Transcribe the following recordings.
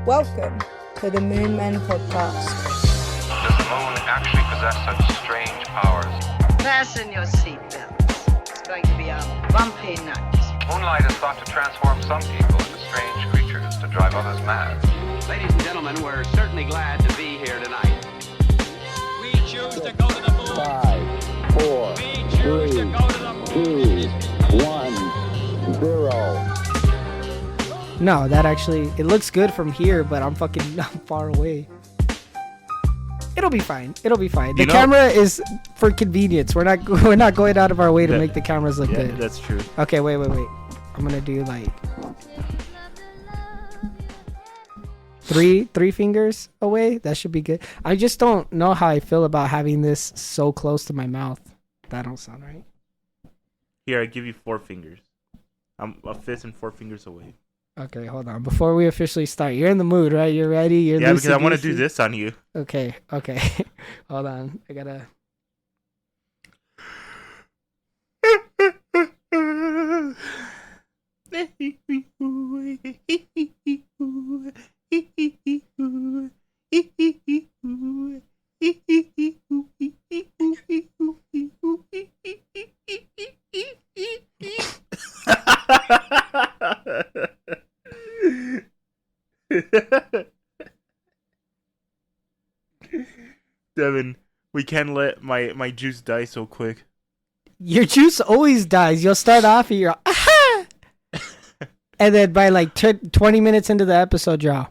Welcome to the Moon Men podcast. Does the moon actually possess such strange powers? Fasten your seatbelts. It's going to be a bumpy night. Moonlight is thought to transform some people into strange creatures to drive others mad. Ladies and gentlemen, we're certainly glad to be here tonight. We choose to go to the moon. 5, 4, We choose to go to the moon. 2, 1, 0. No, that actually, it looks good from here, but I'm far away. It'll be fine. The camera is for convenience. We're not going out of our way to make the cameras look good. That's true. Okay, wait. I'm gonna do like three fingers away. That should be good. I just don't know how I feel about having this so close to my mouth. That don't sound right. Here, I give you 4 fingers. I'm a fist and 4 fingers away. Okay, hold on. Before we officially start, you're in the mood, right? You're ready? Yeah, because I want to do this on you. Okay. Hold on. I gotta... Devin, we can't let my juice die so quick. Your juice always dies. You'll start off and you're aha! And then by like 20 minutes into the episode, you're all,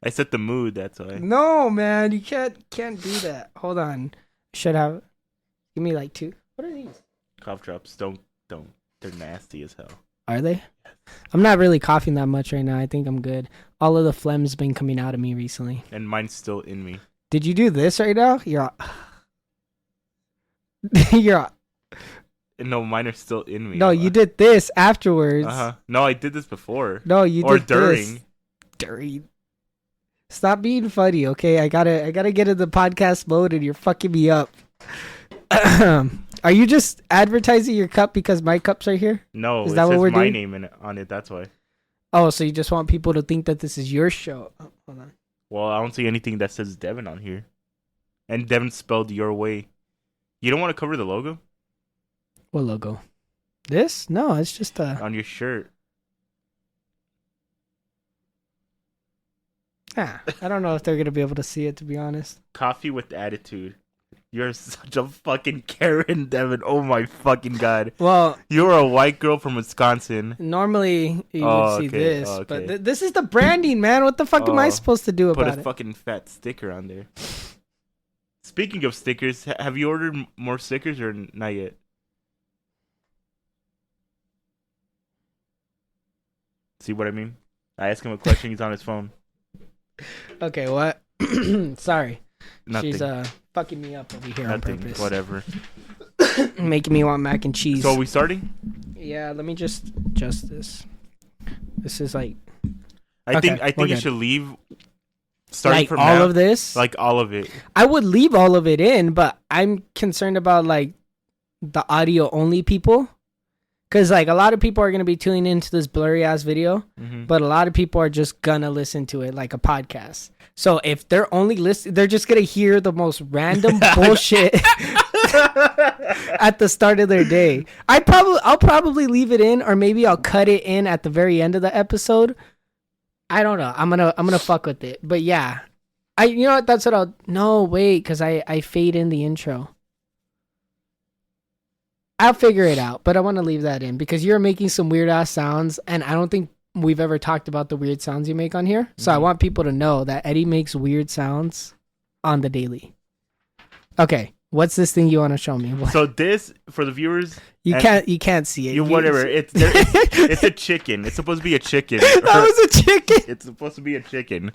I set the mood, that's why. no, man, you can't do that. Hold on. Should have. Give me like 2. What are these? Cough drops, don't. They're nasty as hell. Are they? I'm not really coughing that much right now. I think I'm good. All of the phlegm's been coming out of me recently. And mine's still in me. Did you do this right now? You're all, you're all, No, mine are still in me. no, you did this afterwards. No, I did this before. No, you or did during. this. During. Stop being funny, okay? I gotta get in the podcast mode and you're fucking me up. Are you just advertising your cup because my cups are here? No, is it that says what we're my doing? name on it, that's why. Oh, so you just want people to think that this is your show. Oh, hold on. Well, I don't see anything that says Devin on here. And Devin spelled your way. You don't want to cover the logo? What logo? This? No, it's just a... On your shirt. I don't know if they're going to be able to see it, to be honest. Coffee with attitude. You're such a fucking Karen, Devin. Oh my fucking god. Well, you're a white girl from Wisconsin. Normally you would see this, okay. but this is the branding, man. What the fuck am I supposed to do about it? Put a fucking fat sticker on there. Speaking of stickers, have you ordered more stickers or not yet? See what I mean? I asked him a question. He's on his phone. Okay, what? Sorry. Nothing. She's fucking me up over here Nothing. on purpose. Whatever. Making me want mac and cheese. So are we starting? Yeah, let me just adjust this. This is like... I think you good. should leave... Starting like from all now, of this? Like all of it. I would leave all of it in, but I'm concerned about like the audio only people. Because like a lot of people are going to be tuning into this blurry ass video, but a lot of people are just going to listen to it like a podcast. So if they're only listening, they're just going to hear the most random bullshit at the start of their day. I'll probably leave it in, or maybe I'll cut it in at the very end of the episode. I don't know. I'm gonna fuck with it. But yeah, you know what? That's what I'll. No, wait, because I fade in the intro. I'll figure it out, but I want to leave that in because you're making some weird ass sounds, and I don't think we've ever talked about the weird sounds you make on here. So I want people to know that Eddie makes weird sounds on the daily. Okay, what's this thing you want to show me? What? So this for the viewers, you can't see it. You whatever. It's a chicken. It's supposed to be a chicken. That was a chicken. It's supposed to be a chicken.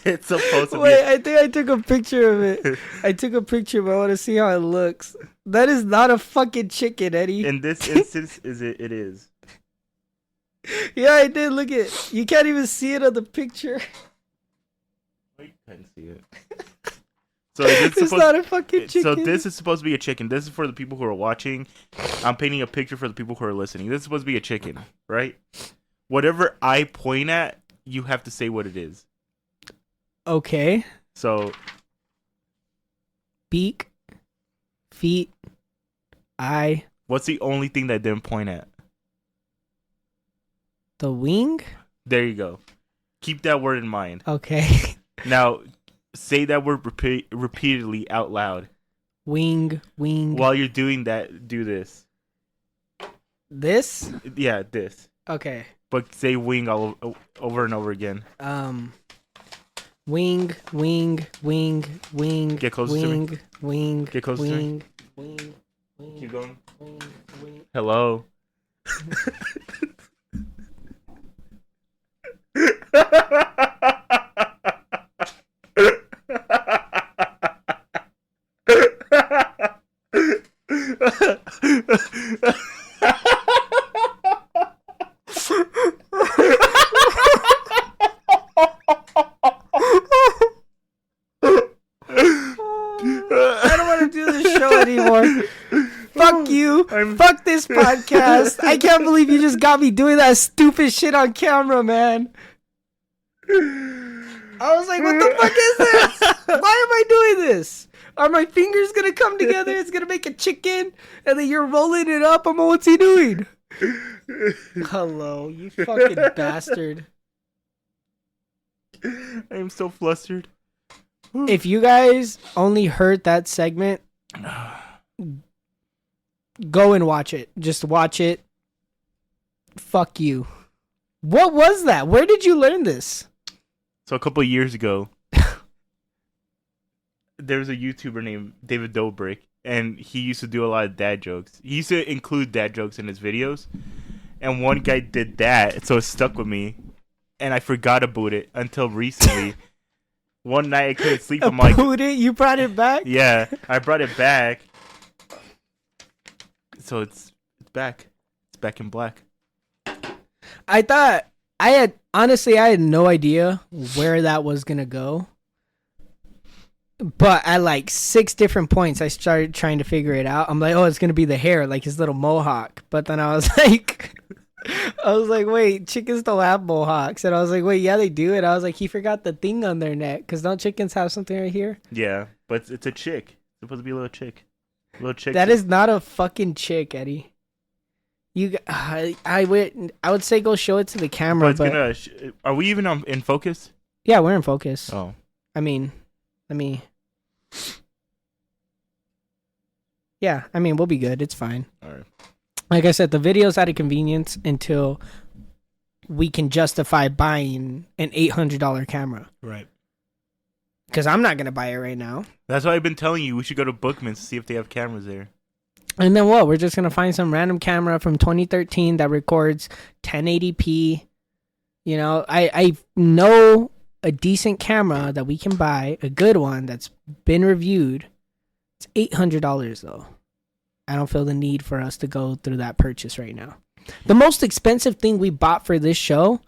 It's supposed to Wait, I think I took a picture of it. I took a picture, but I want to see how it looks. That is not a fucking chicken, Eddie. In this instance, it is. Yeah, I did. Look at you. Can't even see it on the picture. I can't see it. So it's not a fucking chicken. So this is supposed to be a chicken. This is for the people who are watching. I'm painting a picture for the people who are listening. This is supposed to be a chicken, right? whatever I point at, you have to say what it is. Okay. So, Beak, feet, eye, what's the only thing that I didn't point at? the wing. There you go. Keep that word in mind. Okay. Now, say that word repeatedly out loud. Wing. While you're doing that, do this. This? Yeah, this. Okay. But say wing over and over again. Wing. Get closer to me. Wing. Get closer to me. Wing. Keep going. Wing. Hello. I don't want to do this show anymore. Fuck you. Fuck this podcast. I can't believe you just got me doing that stupid shit on camera, man. I was like, what the fuck is this? Why am I doing this? Are my fingers gonna come together? It's gonna make a chicken, and then you're rolling it up. What's he doing? Hello, you fucking bastard. I am so flustered. If you guys only heard that segment, go and watch it. Just watch it. Fuck you. What was that? Where did you learn this? So a couple of years ago, there was a YouTuber named David Dobrik, and he used to do a lot of dad jokes. He used to include dad jokes in his videos, and one guy did that, so it stuck with me, and I forgot about it until recently. One night I couldn't sleep. I'm like, you brought it back? Yeah, I brought it back. So it's back. It's back in black. I thought I had no idea where that was gonna go. But at like 6 different points, I started trying to figure it out. I'm like, oh, it's gonna be the hair, like his little mohawk. But then I was like, wait, chickens don't have mohawks. And I was like, wait, yeah, they do. And I was like, he forgot the thing on their neck. Because don't chickens have something right here? Yeah, but it's a chick. It's supposed to be a little chick. Little chick. That is not a fucking chick, Eddie. I would say go show it to the camera. But it's gonna. Are we even in focus? Yeah, we're in focus. Oh. I mean, let me. Yeah, I mean, we'll be good. It's fine. All right. Like I said, the video's out of convenience until we can justify buying an $800 camera. Right. Because I'm not going to buy it right now. That's why I've been telling you we should go to Bookman's to see if they have cameras there. And then what? We're just going to find some random camera from 2013 that records 1080p. You know, I know a decent camera that we can buy, a good one that's been reviewed. It's $800 though. I don't feel the need for us to go through that purchase right now. The most expensive thing we bought for this show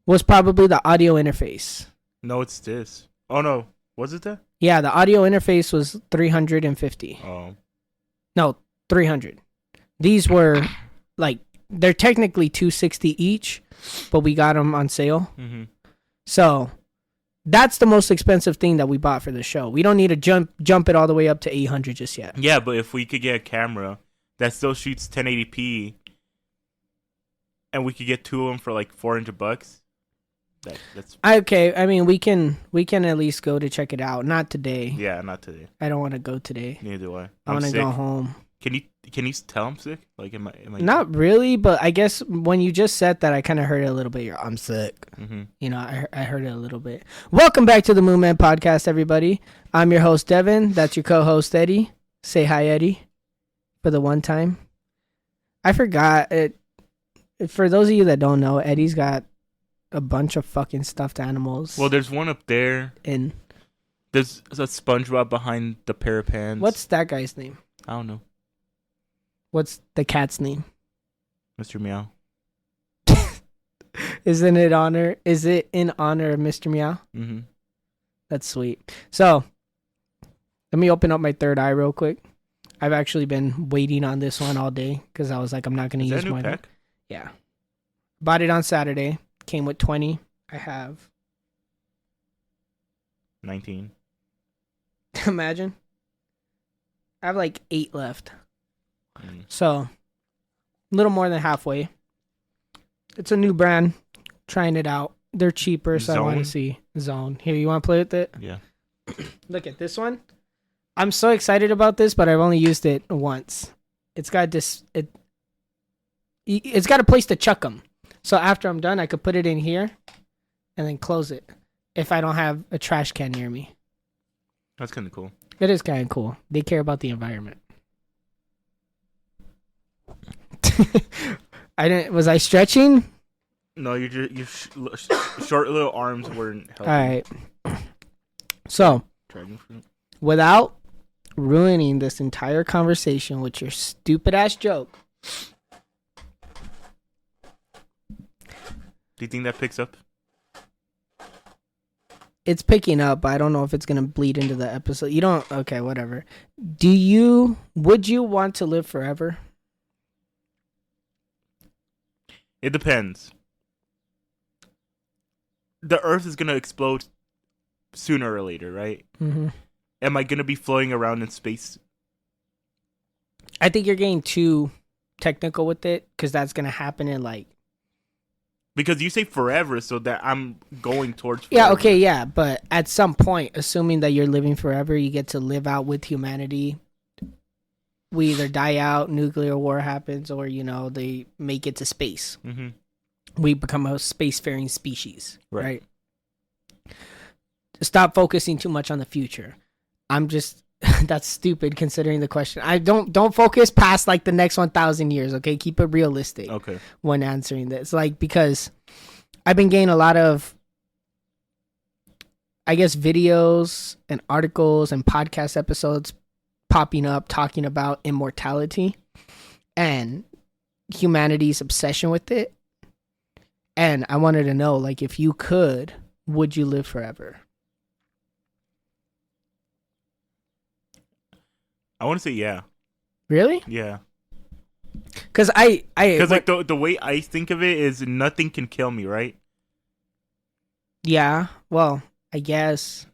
was probably the audio interface. No, it's this. Oh no, was it that? Yeah, the audio interface was $350. Oh. No, $300. These were like, they're technically $260 each, but we got them on sale. Mm-hmm. So that's the most expensive thing that we bought for the show. We don't need to jump it all the way up to $800 just yet. Yeah, but if we could get a camera that still shoots 1080p, and we could get 2 of them for like $400, that's okay. I mean, we can at least go to check it out. Not today. Yeah, not today. I don't want to go today. Neither do I. I want to go home. Can you tell I'm sick? Like, am I Not really, but I guess when you just said that, I kind of heard it a little bit. I'm sick. Mm-hmm. You know, I heard it a little bit. Welcome back to the Moon Man Podcast, everybody. I'm your host, Devin. That's your co-host, Eddie. Say hi, Eddie, for the one time. I forgot it. For those of you that don't know, Eddie's got a bunch of fucking stuffed animals. Well, there's one up there. There's a SpongeBob behind the pair of pants. What's that guy's name? I don't know. What's the cat's name? Mr. Meow. Is it in honor of Mr. Meow? Mm-hmm. That's sweet. So, let me open up my third eye real quick. I've actually been waiting on this one all day because I was like, I'm not going to use that a new pack? Yeah. Bought it on Saturday. Came with 20. I have. 19. Imagine. I have like 8 left. So, a little more than halfway. It's a new brand. Trying it out. They're cheaper, so I want to see. Zone. Here, you want to play with it? Yeah. Look at this one. I'm so excited about this, but I've only used it once. It's got this. It's got a place to chuck them. So after I'm done, I could put it in here, and then close it. If I don't have a trash can near me. That's kind of cool. It is kind of cool. They care about the environment. Was I stretching? No, your short little arms weren't helping. All right. So, Dragon fruit. without ruining this entire conversation with your stupid ass joke, Do you think that picks up? it's picking up, but I don't know if it's gonna bleed into the episode. You don't. Okay, whatever. Would you want to live forever? It depends. The Earth is gonna explode sooner or later, right? Mm-hmm. Am I gonna be floating around in space? I think you're getting too technical with it because that's gonna happen in like. Because you say forever, so that I'm going towards forever. Yeah, okay, yeah, but at some point, assuming that you're living forever, you get to live out with humanity. We either die out, nuclear war happens, or, they make it to space. Mm-hmm. We become a spacefaring species, Right. Stop focusing too much on the future. I'm just... That's stupid considering the question. I don't focus past like the next 1,000 years, okay? Keep it realistic. Okay. When answering this. Like, because I've been getting a lot of, I guess, videos and articles and podcast episodes popping up talking about immortality and humanity's obsession with it. And I wanted to know, like, if you could, would you live forever? I want to say yeah. Really? Yeah. Because like the way I think of it is nothing can kill me, right? Yeah. Well, I guess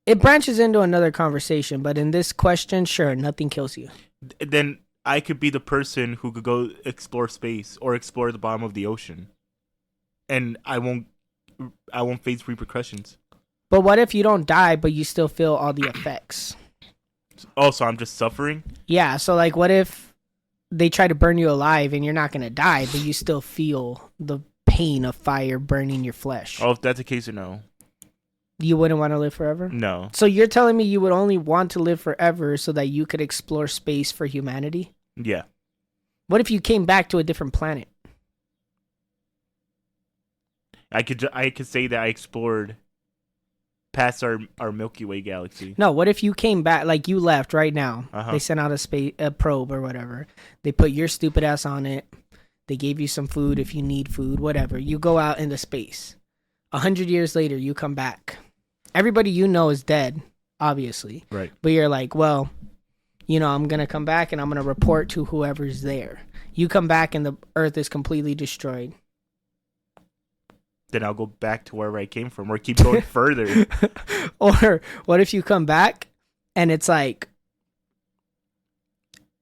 it branches into another conversation, but in this question, sure, nothing kills you. Then I could be the person who could go explore space or explore the bottom of the ocean, and I won't face repercussions. But what if you don't die, but you still feel all the effects? Oh, so I'm just suffering? Yeah, so like what if they try to burn you alive and you're not going to die, but you still feel the pain of fire burning your flesh? Oh, if that's the case, or no. You wouldn't want to live forever? No. So you're telling me you would only want to live forever so that you could explore space for humanity? Yeah. What if you came back to a different planet? I could say that I explored past our Milky Way galaxy. No, what if you came back, like you left right now? Uh-huh. They sent out a probe or whatever. They put your stupid ass on it. They gave you some food if you need food, whatever. You go out into space. 100 years later, you come back. Everybody you know is dead, obviously. Right. But you're like, well, I'm going to come back and I'm going to report to whoever's there. You come back and the Earth is completely destroyed. Then I'll go back to wherever I came from or keep going further. Or what if you come back and it's like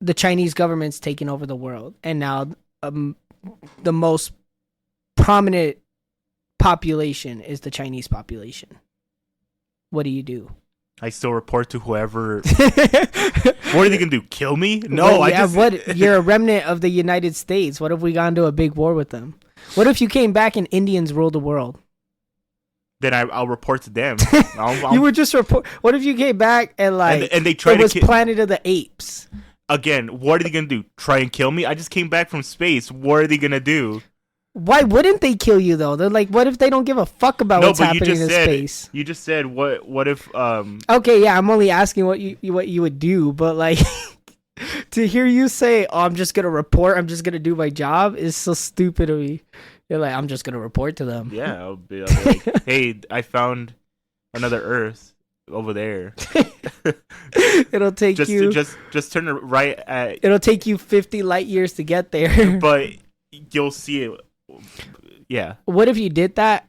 the Chinese government's taking over the world and now the most prominent population is the Chinese population. What do? I still report to whoever. What are they going to do? Kill me? No, well, you're a remnant of the United States. What if we got into a big war with them? What if you came back and Indians ruled the world? Then I'll report to them. You would just report. What if you came back and and they tried it was Planet of the Apes? Again, what are they going to do? Try and kill me? I just came back from space. What are they going to do? Why wouldn't they kill you though? They're like, what if they don't give a fuck about what's happening in space? You just said what if Okay, yeah, I'm only asking what you would do, but like to hear you say, "Oh, I'm just gonna report. I'm just gonna do my job," is so stupid of me. You're like, I'm just gonna report to them. Yeah, I'll be like, hey, I found another Earth over there. It'll take you just turn it right at. It'll take you 50 light years to get there. But you'll see it Yeah. What if you did that?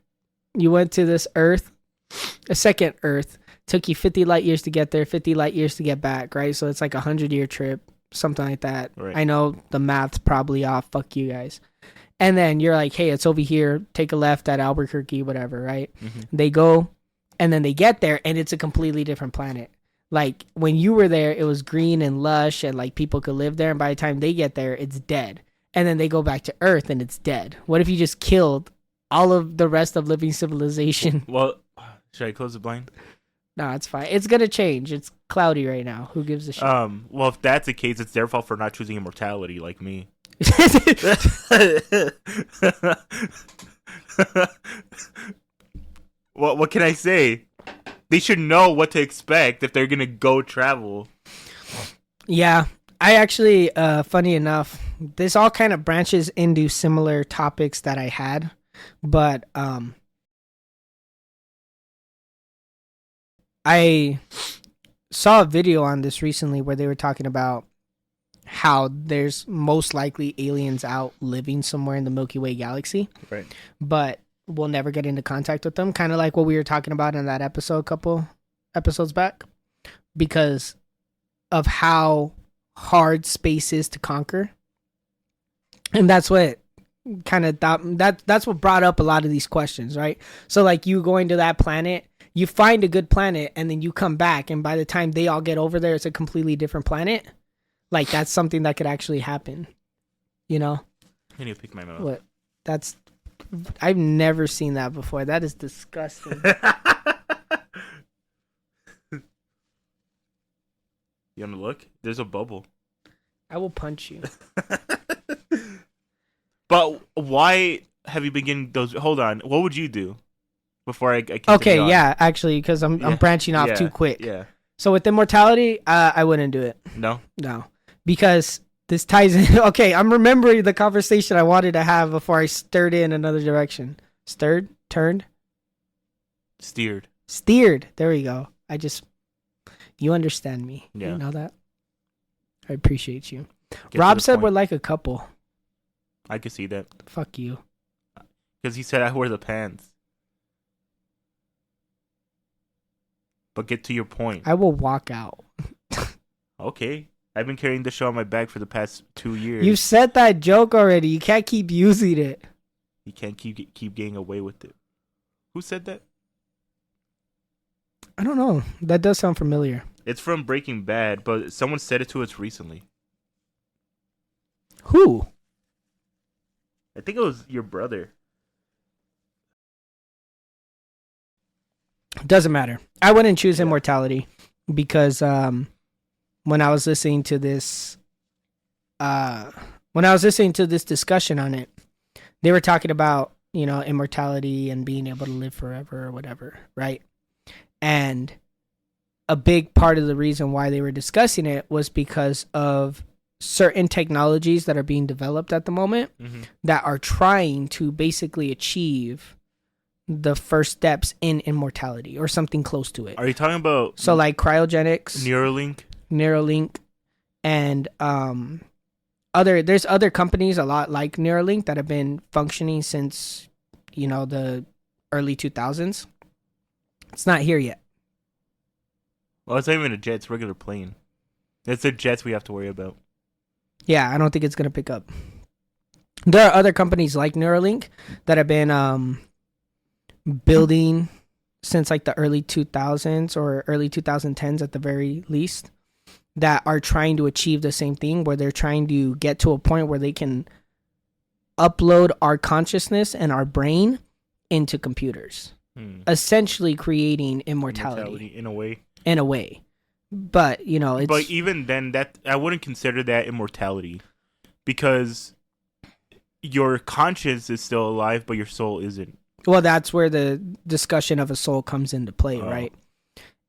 You went to this Earth, a second Earth, took you 50 light years to get there, 50 light years to get back, right? So it's like a 100-year trip, something like that. Right. I know the math's probably off. Fuck you guys. And then you're like, hey, it's over here. Take a left at Albuquerque, whatever, right? They go, and then they get there, and it's a completely different planet. Like, when you were there, it was green and lush, and, like, people could live there. And by the time they get there, it's dead. And then they go back to Earth, and it's dead. What if you just killed all of the rest of living civilization? Well, should I close the blind? No, it's fine. It's going to change. It's cloudy right now. Who gives a shit? Well, if that's the case, it's their fault for not choosing immortality like me. What can I say? They should know what to expect if they're gonna go travel. Yeah, I actually, funny enough, this all kind of branches into similar topics that I had, but I saw a video on this recently where they were talking about how there's most likely aliens out living somewhere in the Milky Way galaxy, Right. but we'll never get into contact with them, kind of like what we were talking about in that episode a couple episodes back, because of how hard space is to conquer. And that's what kind of that's what brought up a lot of these questions, right? So like, you going to that planet, you find a good planet, and then you come back, and by the time they all get over there, it's a completely different planet. Like, that's something that could actually happen, you know? I need to pick my mouth. What? I've never seen that before. That is disgusting. You wanna look? There's a bubble. I will punch you. But why have you been getting those? Hold on. What would you do before I continue Okay, on? yeah, actually, because I'm branching off too quick. Yeah. So with immortality, I wouldn't do it. No? No. Because this ties in. Okay, I'm remembering the conversation I wanted to have before I stirred in another direction. Stirred? Turned? Steered. Steered. There we go. You understand me. Yeah. You know that? I appreciate you. Get to Rob the said point. we're like a couple. I could see that. Fuck you. Because he said I wear the pants. But get to your point. I will walk out. Okay. I've been carrying this show on my back for the past 2 years. You said that joke already. You can't keep using it. You can't keep getting away with it. Who said that? I don't know. That does sound familiar. It's from Breaking Bad, but someone said it to us recently. Who? I think it was your brother. Doesn't matter. I wouldn't choose immortality because when I was listening to this discussion on it, they were talking about, you know, immortality and being able to live forever or whatever, right? And a big part of the reason why they were discussing it was because of certain technologies that are being developed at the moment that are trying to basically achieve the first steps in immortality or something close to it. Are you talking about So like cryogenics, Neuralink, and there's other companies a lot like Neuralink that have been functioning since, you know, the early 2000s. It's not here yet. Well, it's not even a jet, it's a regular plane. It's the jets we have to worry about. Yeah, I don't think it's going to pick up. There are other companies like Neuralink that have been building since like the early 2000s or early 2010s at the very least, that are trying to achieve the same thing, where they're trying to get to a point where they can upload our consciousness and our brain into computers, essentially creating immortality in a way. But, you know, it's... But even then, that I wouldn't consider that immortality, because your conscience is still alive, but your soul isn't. Well, that's where the discussion of a soul comes into play, right?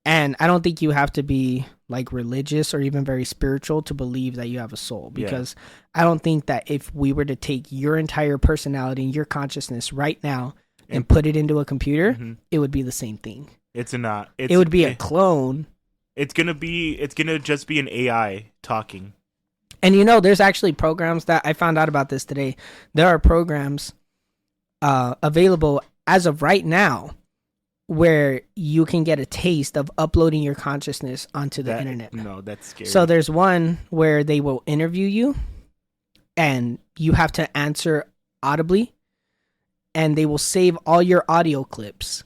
And I don't think you have to be like religious or even very spiritual to believe that you have a soul, because I don't think that if we were to take your entire personality and your consciousness right now and put it into a computer, it would be the same thing. It's not. It would be a clone. It's gonna just be an AI talking. And you know, there's actually programs that I found out about this today. There are programs available as of right now, where you can get a taste of uploading your consciousness onto the internet. No, that's scary. So there's one where they will interview you, and you have to answer audibly, and they will save all your audio clips,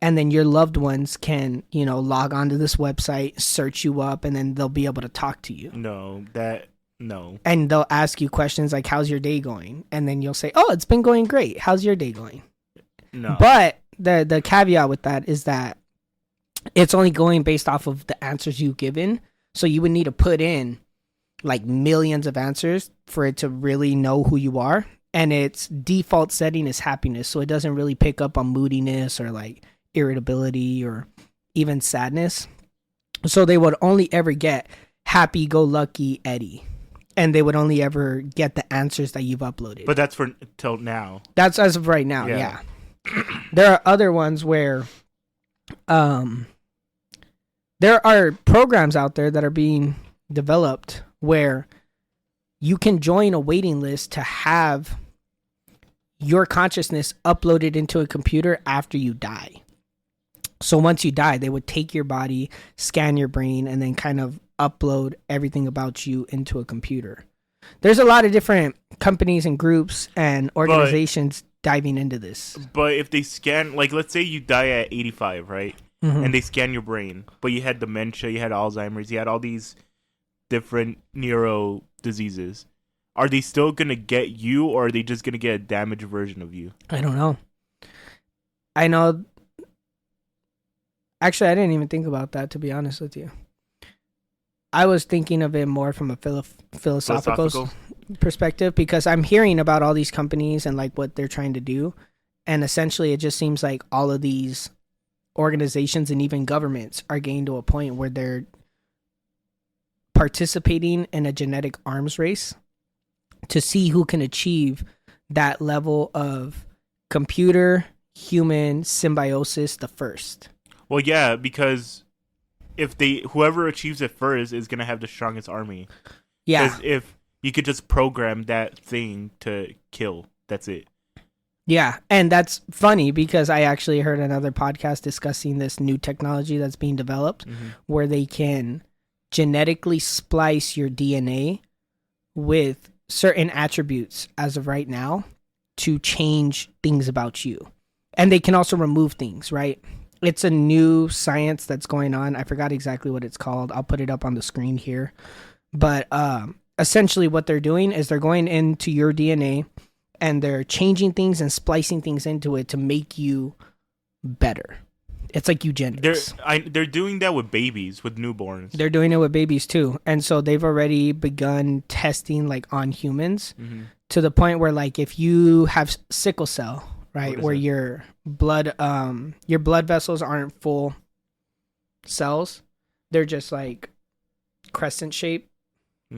and then your loved ones can, log onto this website, search you up, and then they'll be able to talk to you. No. And they'll ask you questions like, how's your day going? And then you'll say, oh, it's been going great. How's your day going? No. But the caveat with that is that it's only going based off of the answers you've given. So you would need to put in like millions of answers for it to really know who you are. And its default setting is happiness. So it doesn't really pick up on moodiness or like irritability or even sadness. So they would only ever get happy-go-lucky Eddie. And they would only ever get the answers that you've uploaded. But that's for till now. That's as of right now, yeah. There are other ones where there are programs out there that are being developed where you can join a waiting list to have your consciousness uploaded into a computer after you die. So once you die, they would take your body, scan your brain, and then kind of upload everything about you into a computer. There's a lot of different companies and groups and organizations diving into this. But if they scan, like, let's say you die at 85, right? Mm-hmm. And they scan your brain, but you had dementia, you had Alzheimer's, you had all these different neuro diseases. Are they still going to get you, or are they just going to get a damaged version of you? I don't know. I know. Actually, I didn't even think about that, to be honest with you. I was thinking of it more from a philosophical perspective, because I'm hearing about all these companies and like what they're trying to do. And essentially, it just seems like all of these organizations and even governments are getting to a point where they're participating in a genetic arms race to see who can achieve that level of computer-human symbiosis the first. Well, yeah, because whoever achieves it first is going to have the strongest army. Yeah. Because if you could just program that thing to kill, that's it. Yeah, and that's funny because I actually heard another podcast discussing this new technology that's being developed where they can genetically splice your DNA with certain attributes as of right now to change things about you. And they can also remove things, right? It's a new science that's going on. I forgot exactly what it's called. I'll put it up on the screen here. But essentially what they're doing is they're going into your DNA and they're changing things and splicing things into it to make you better. It's like eugenics. They're doing that with babies, with newborns. They're doing it with babies too. And so they've already begun testing like on humans to the point where like if you have sickle cell, right, where your blood vessels aren't full cells, they're just like crescent shape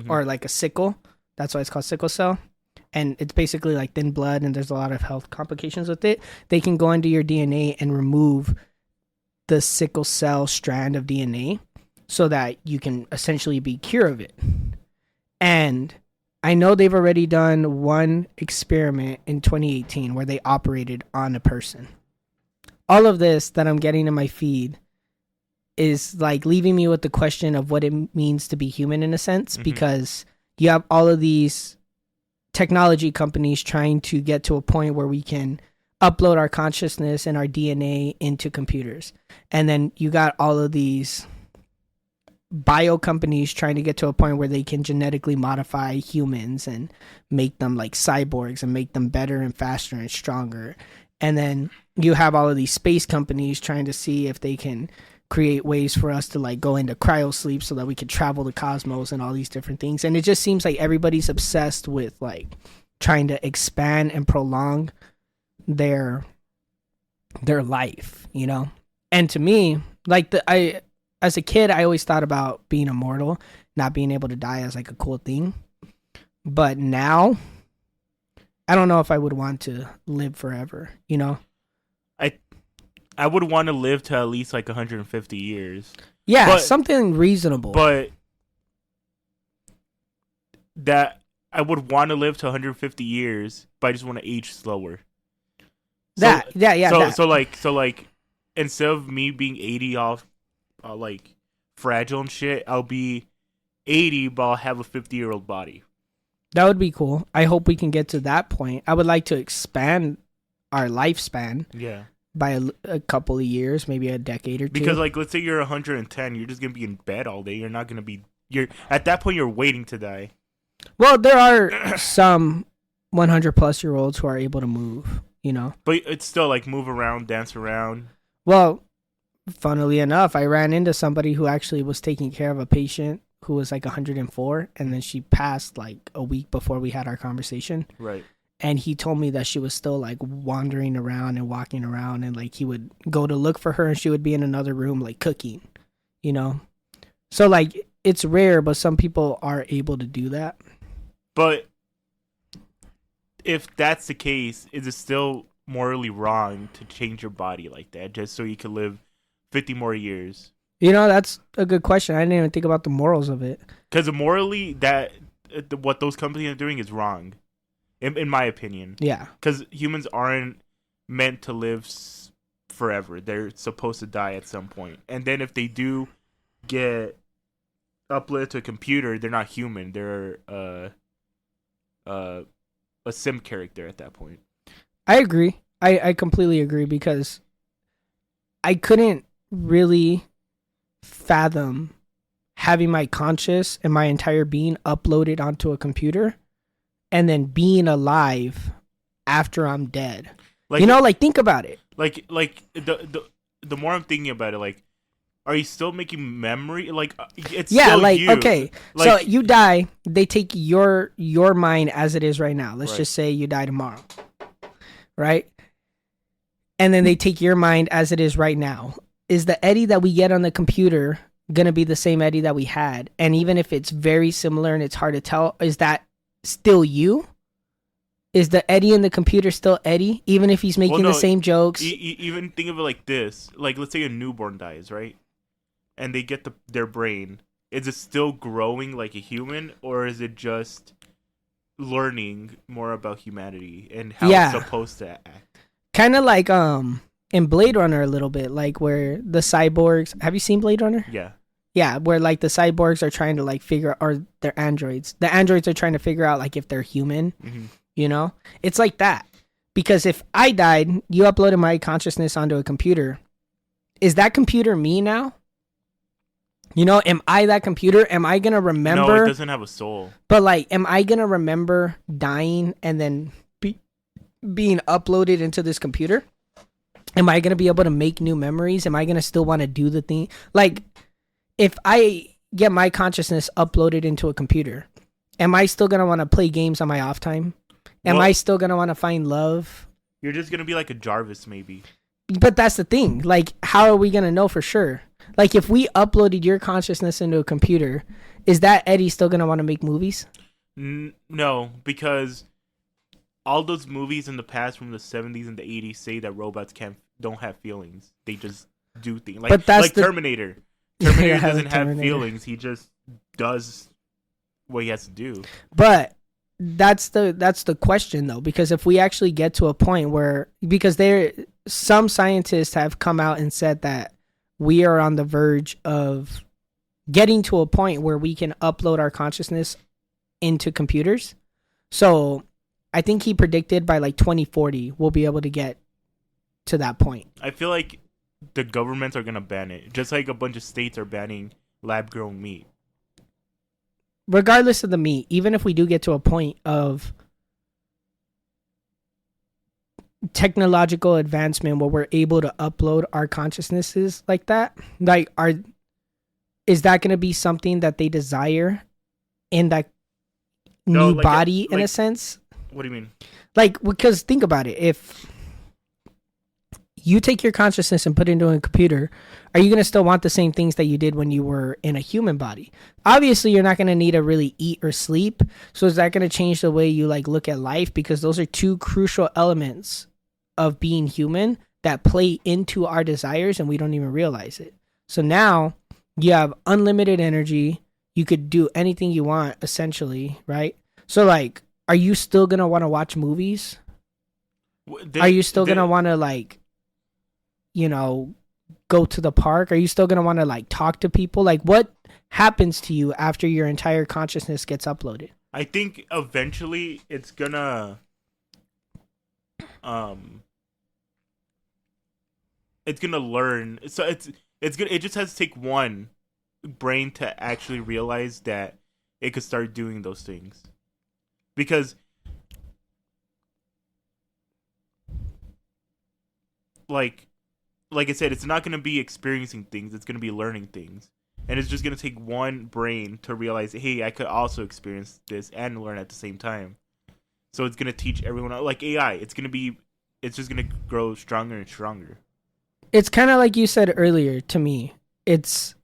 or like a sickle. That's why it's called sickle cell. And it's basically like thin blood and there's a lot of health complications with it. They can go into your DNA and remove the sickle cell strand of DNA so that you can essentially be cured of it. And I know they've already done one experiment in 2018 where they operated on a person. All of this that I'm getting in my feed is like leaving me with the question of what it means to be human in a sense, because you have all of these technology companies trying to get to a point where we can upload our consciousness and our DNA into computers. And then you got all of these bio companies trying to get to a point where they can genetically modify humans and make them like cyborgs and make them better and faster and stronger. And then you have all of these space companies trying to see if they can create ways for us to like go into cryo sleep so that we could travel the cosmos and all these different things. And it just seems like everybody's obsessed with like trying to expand and prolong their life, you know? And to me, like as a kid, I always thought about being immortal, not being able to die as like a cool thing. But now, I don't know if I would want to live forever, you know? I would want to live to at least like 150 years. Yeah, something reasonable. But that I would want to live to 150 years, but I just want to age slower. Yeah. So like, instead of me being 80 off, like fragile and shit, I'll be 80, but I'll have a 50-year-old body. That would be cool. I hope we can get to that point. I would like to expand our lifespan. Yeah. By a couple of years, maybe a decade or two. Because, like, let's say you're 110, you're just gonna be in bed all day. You're not gonna be. You're at that point. You're waiting to die. Well, there are some 100-plus-year-olds who are able to move. You know, but it's still like move around, dance around. Well, funnily enough, I ran into somebody who actually was taking care of a patient who was like 104, and then she passed like a week before we had our conversation. Right. And he told me that she was still like wandering around and walking around, and like he would go to look for her and she would be in another room like cooking, you know? So like it's rare, but some people are able to do that. But if that's the case, is it still morally wrong to change your body like that just so you can live 50 more years? You know, that's a good question. I didn't even think about the morals of it. Because morally, what those companies are doing is wrong. In my opinion. Yeah. Because humans aren't meant to live forever. They're supposed to die at some point. And then if they do get uploaded to a computer, they're not human. They're a sim character at that point. I agree. I completely agree, because I couldn't really fathom having my conscious and my entire being uploaded onto a computer and then being alive after I'm dead. Like, you know, like think about it. Like the more I'm thinking about it, like, are you still making memory? Like, it's still like you. Okay, like, so you die. They take your mind as it is right now. Let's right. just say you die tomorrow, right? And then they take your mind as it is right now. Is the Eddie that we get on the computer gonna be the same Eddie that we had? And even if it's very similar and it's hard to tell, is that still you? Is the Eddie in the computer still Eddie, even if he's making the same jokes? Even think of it like this: like, let's say a newborn dies, right? And they get their brain. Is it still growing like a human, or is it just learning more about humanity and how it's supposed to act? Kind of like in Blade Runner a little bit, like where the cyborgs. Have you seen Blade Runner? Yeah. Yeah, where like the cyborgs are trying to like figure, or they're androids. The androids are trying to figure out like if they're human. Mm-hmm. You know, it's like that. Because if I died, you uploaded my consciousness onto a computer. Is that computer me now? You know, am I that computer? Am I gonna remember? No, it doesn't have a soul. But like, am I gonna remember dying and then being uploaded into this computer? Am I gonna be able to make new memories? Am I gonna still want to do the thing? Like, if I get my consciousness uploaded into a computer, am I still going to want to play games on my off time? Am I still going to want to find love? You're just going to be like a Jarvis, maybe. But that's the thing. Like, how are we going to know for sure? Like, if we uploaded your consciousness into a computer, is that Eddie still going to want to make movies? No, because all those movies in the past from the 70s and the 80s say that robots don't have feelings. They just do things. Like Terminator. Terminator doesn't have feelings. He just does what he has to do. But that's the question, though, because if we actually get to a point where, because some scientists have come out and said that we are on the verge of getting to a point where we can upload our consciousness into computers. So I think he predicted by like 2040 we'll be able to get to that point. I feel like the governments are going to ban it, just like a bunch of states are banning lab-grown meat. Regardless of the meat, even if we do get to a point of technological advancement where we're able to upload our consciousnesses like that, like, is that going to be something that they desire in that new body in a sense? What do you mean? Like, because think about it. If you take your consciousness and put it into a computer, are you going to still want the same things that you did when you were in a human body? Obviously, you're not going to need to really eat or sleep. So is that going to change the way you like look at life? Because those are two crucial elements of being human that play into our desires and we don't even realize it. So now you have unlimited energy. You could do anything you want, essentially, right? So like, are you still going to want to watch movies? Are you still gonna want to like, you know, go to the park? Are you still gonna want to like talk to people? Like, what happens to you after your entire consciousness gets uploaded? I think eventually it's gonna learn. So it just has to take one brain to actually realize that it could start doing those things. Because like I said, it's not going to be experiencing things, it's going to be learning things. And it's just going to take one brain to realize, hey, I could also experience this and learn at the same time. So it's going to teach everyone else. Like AI, it's just going to grow stronger and stronger. It's kind of like you said earlier to me. It's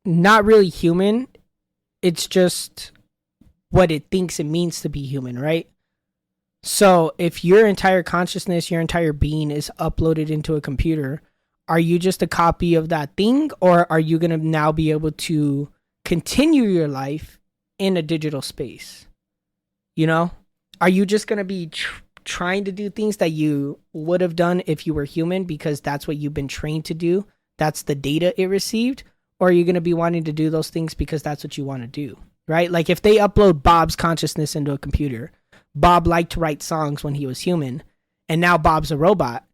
not really human. It's just what it thinks it means to be human, right? So if your entire consciousness, your entire being is uploaded into a computer, are you just a copy of that thing, or are you going to now be able to continue your life in a digital space? You know, are you just going to be trying to do things that you would have done if you were human because that's what you've been trained to do? That's the data it received. Or are you going to be wanting to do those things because that's what you want to do, right? Like if they upload Bob's consciousness into a computer, Bob liked to write songs when he was human, and now Bob's a robot.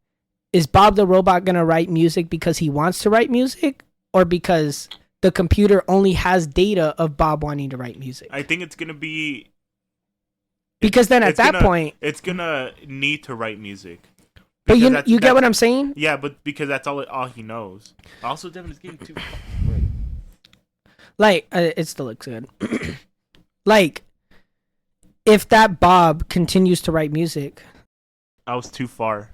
Is Bob the robot going to write music because he wants to write music, or because the computer only has data of Bob wanting to write music? I think it's going to be... Because then at that point... It's going to need to write music. But you get what I'm saying? Yeah, but because that's all he knows. Also, Devin is getting too... Like, it still looks good. Like, if that Bob continues to write music... I was too far.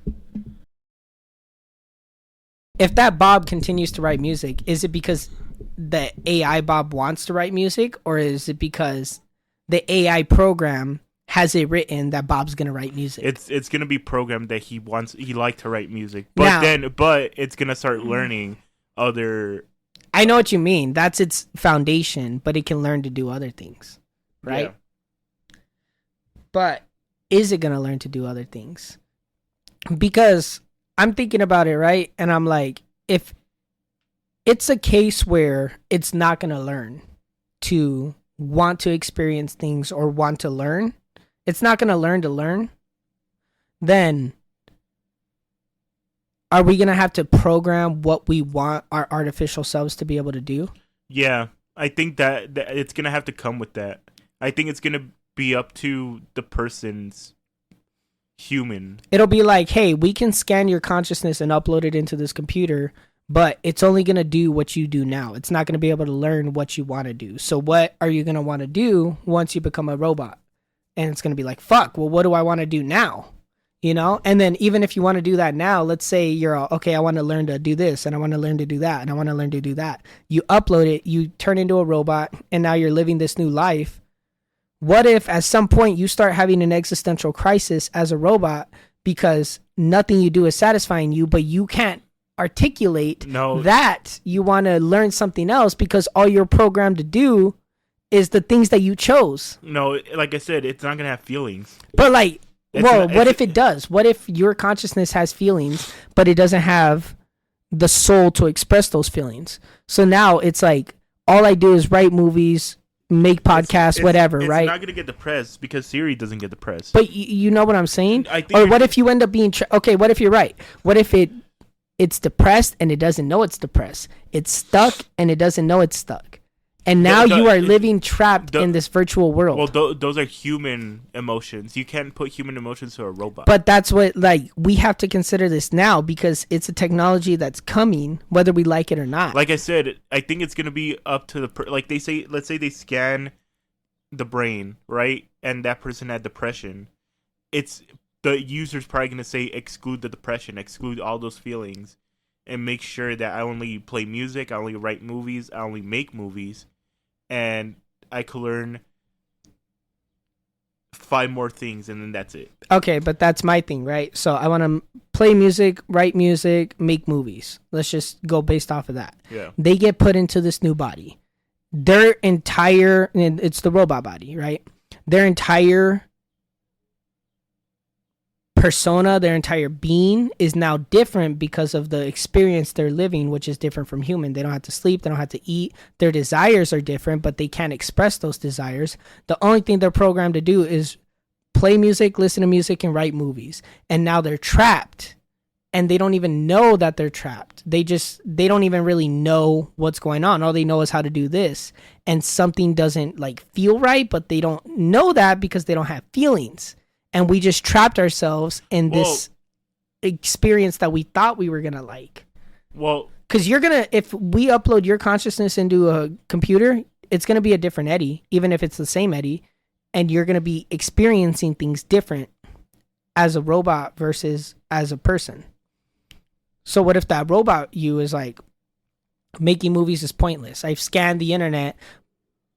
If that Bob continues to write music, is it because the AI Bob wants to write music, or is it because the AI program has it written that Bob's gonna write music? It's gonna be programmed that he liked to write music, but it's gonna start learning other. I know what you mean. That's its foundation, but it can learn to do other things, right? Yeah. But is it gonna learn to do other things? Because I'm thinking about it, right? And I'm like, if it's a case where it's not going to learn to want to experience things or want to learn, it's not going to learn, then are we going to have to program what we want our artificial selves to be able to do? Yeah, I think that it's going to have to come with that. I think it's going to be up to the person's human. It'll be like, hey, we can scan your consciousness and upload it into this computer, but it's only going to do what you do now. It's not going to be able to learn what you want to do. So what are you going to want to do once you become a robot? And it's going to be like, fuck, well, what do I want to do now? You know? And then even if you want to do that now, let's say you're all, okay, I want to learn to do this, and I want to learn to do that, and I want to learn to do that. You upload it, you turn into a robot, and now you're living this new life. What if at some point you start having an existential crisis as a robot because nothing you do is satisfying you, but you can't articulate that you want to learn something else because all you're programmed to do is the things that you chose? No, like I said, it's not going to have feelings. But like, what if it does? What if your consciousness has feelings, but it doesn't have the soul to express those feelings? So now it's like, all I do is write movies, make podcasts, whatever, right? It's not going to get depressed because Siri doesn't get depressed. But you know what I'm saying? Or what if you end up being... okay, what if you're right? What if it's depressed and it doesn't know it's depressed? It's stuck and it doesn't know it's stuck. And now you are living trapped in this virtual world. Well, those are human emotions. You can't put human emotions to a robot. But that's what, like, we have to consider this now because it's a technology that's coming, whether we like it or not. Like I said, I think it's going to be up to like they say, let's say they scan the brain, right? And that person had depression. It's the user's probably going to say, exclude the depression, exclude all those feelings, and make sure that I only play music, I only write movies, I only make movies. And I could learn 5 more things, and then that's it. Okay, but that's my thing, right? So I want to play music, write music, make movies. Let's just go based off of that. Yeah. They get put into this new body. Their entire... it's the robot body, right? Their entire persona, their entire being is now different because of the experience they're living, which is different from human. They don't have to sleep, they don't have to eat. Their desires are different, but they can't express those desires. The only thing they're programmed to do is play music, listen to music, and write movies. And now they're trapped, and they don't even know that they're trapped. They don't even really know what's going on. All they know is how to do this, and something doesn't like feel right, but they don't know that because they don't have feelings. And we just trapped ourselves in this experience that we thought we were gonna like. Well, because if we upload your consciousness into a computer, it's gonna be a different Eddie, even if it's the same Eddie, and you're gonna be experiencing things different as a robot versus as a person. So what if that robot you is like, making movies is pointless. I've scanned the internet.